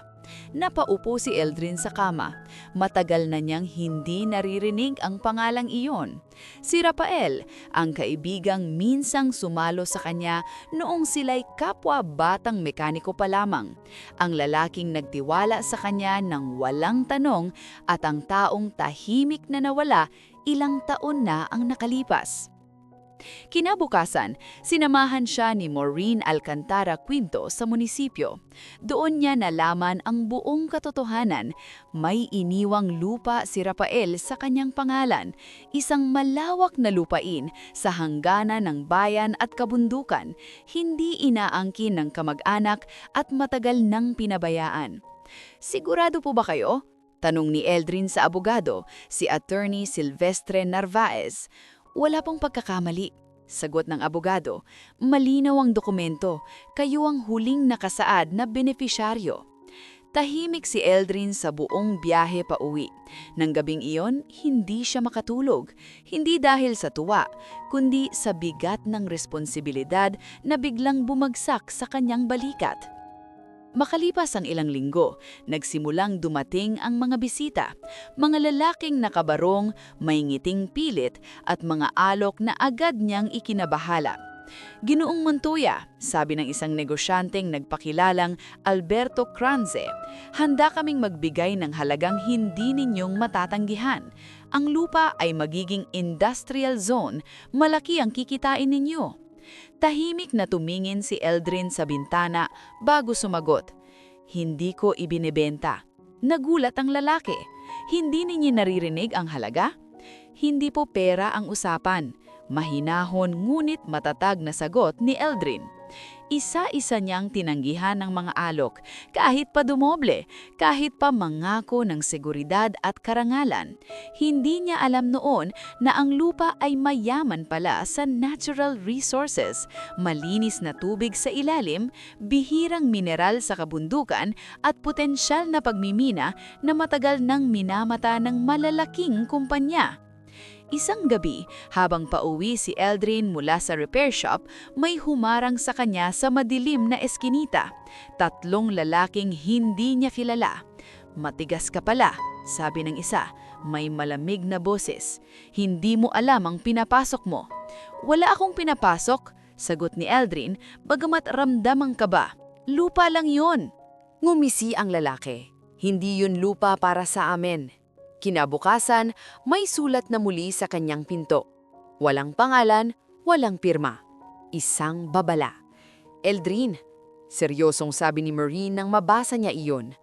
napaupo si Eldrin sa kama. Matagal na niyang hindi naririnig ang pangalang iyon. Si Rafael, ang kaibigang minsang sumalo sa kanya noong sila'y kapwa batang mekaniko pa lamang. Ang lalaking nagtiwala sa kanya ng walang tanong at ang taong tahimik na nawala ilang taon na ang nakalipas. Kinabukasan, sinamahan siya ni Maureen Alcantara Quinto sa munisipyo. Doon niya nalaman ang buong katotohanan. May iniwang lupa si Rafael sa kanyang pangalan, isang malawak na lupain sa hangganan ng bayan at kabundukan, hindi inaangkin ng kamag-anak at matagal nang pinabayaan. "Sigurado po ba kayo?" tanong ni Eldrin sa abogado, si Attorney Silvestre Narvaez. "Wala pong pagkakamali," sagot ng abogado. "Malinaw ang dokumento. Kayo ang huling nakasaad na benepisyaryo." Tahimik si Eldrin sa buong biyahe pa uwi. Nang gabing iyon, hindi siya makatulog. Hindi dahil sa tuwa, kundi sa bigat ng responsibilidad na biglang bumagsak sa kanyang balikat. Makalipas ang ilang linggo, nagsimulang dumating ang mga bisita, mga lalaking nakabarong, may ngiting pilit at mga alok na agad niyang ikinabahala. "Ginoong Montoya," sabi ng isang negosyanteng nagpakilalang Alberto Cranze, "handa kaming magbigay ng halagang hindi ninyong matatanggihan. Ang lupa ay magiging industrial zone, malaki ang kikitain ninyo." Tahimik na tumingin si Eldrin sa bintana bago sumagot, "Hindi ko ibinebenta." Nagulat ang lalaki. "Hindi ninyo naririnig ang halaga?" "Hindi po pera ang usapan." Mahinahon ngunit matatag na sagot ni Eldrin. Isa-isa niyang tinanggihan ng mga alok, kahit pa dumoble, kahit pa mangako ng seguridad at karangalan. Hindi niya alam noon na ang lupa ay mayaman pala sa natural resources, malinis na tubig sa ilalim, bihirang mineral sa kabundukan at potensyal na pagmimina na matagal nang minamata ng malalaking kumpanya. Isang gabi, habang pauwi si Eldrin mula sa repair shop, may humarang sa kanya sa madilim na eskinita. 3 lalaking hindi niya kilala. "Matigas ka pala," sabi ng isa. May malamig na boses. "Hindi mo alam ang pinapasok mo." "Wala akong pinapasok," sagot ni Eldrin, bagamat ramdam ang kaba. "Lupa lang yun." Ngumisi ang lalaki. "Hindi yun lupa para sa amin." Kinabukasan, may sulat na muli sa kanyang pinto. Walang pangalan, walang pirma. Isang babala. "Eldrin," seryosong sabi ni Maureen nang mabasa niya iyon.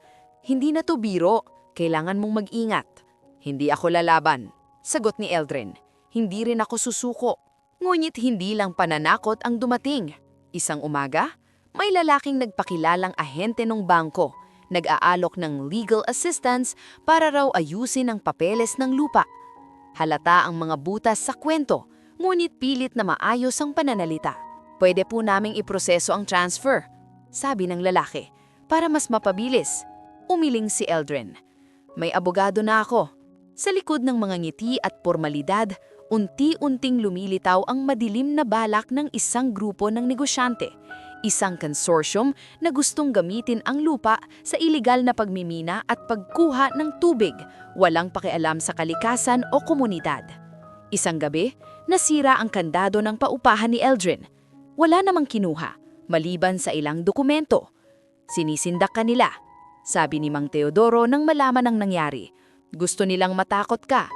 "Hindi na to biro. Kailangan mong mag-ingat." "Hindi ako lalaban," sagot ni Eldrin. "Hindi rin ako susuko." Ngunit hindi lang pananakot ang dumating. Isang umaga, may lalaking nagpakilalang ahente ng bangko. Nag-aalok ng legal assistance para raw ayusin ang papeles ng lupa. Halata ang mga butas sa kwento, ngunit pilit na maayos ang pananalita. Pwede po naming iproseso ang transfer, sabi ng lalaki, para mas mapabilis. Umiling si Eldrin. May abogado na ako. Sa likod ng mga ngiti at pormalidad, unti-unting lumilitaw ang madilim na balak ng isang grupo ng negosyante. Isang consortium na gustong gamitin ang lupa sa iligal na pagmimina at pagkuha ng tubig, walang pakialam sa kalikasan o komunidad. Isang gabi, nasira ang kandado ng paupahan ni Eldrin. Wala namang kinuha, maliban sa ilang dokumento. Sinisindak kanila, sabi ni Mang Teodoro nang malaman ang nangyari. Gusto nilang matakot ka.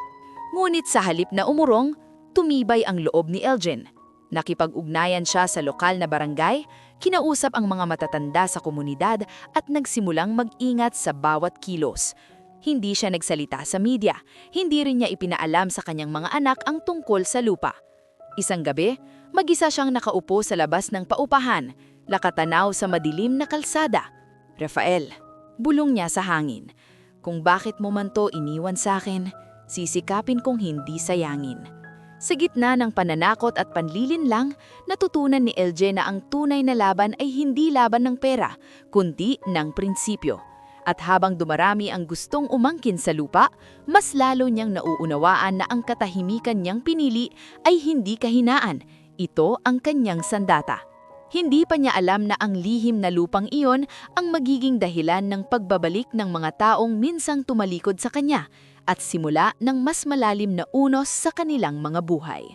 Ngunit sa halip na umurong, tumibay ang loob ni Eldrin. Nakipag-ugnayan siya sa lokal na barangay, kinausap ang mga matatanda sa komunidad at nagsimulang mag-ingat sa bawat kilos. Hindi siya nagsalita sa media, hindi rin niya ipinaalam sa kanyang mga anak ang tungkol sa lupa. Isang gabi, mag-isa siyang nakaupo sa labas ng paupahan, nakatanaw sa madilim na kalsada. Rafael, bulong niya sa hangin. Kung bakit mo man to iniwan sa akin, sisikapin kong hindi sayangin. Sa gitna ng pananakot at panlilinlang, natutunan ni LJ na ang tunay na laban ay hindi laban ng pera, kundi ng prinsipyo. At habang dumarami ang gustong umangkin sa lupa, mas lalo niyang nauunawaan na ang katahimikan niyang pinili ay hindi kahinaan. Ito ang kanyang sandata. Hindi pa niya alam na ang lihim na lupang iyon ang magiging dahilan ng pagbabalik ng mga taong minsang tumalikod sa kanya at simula ng mas malalim na unos sa kanilang mga buhay.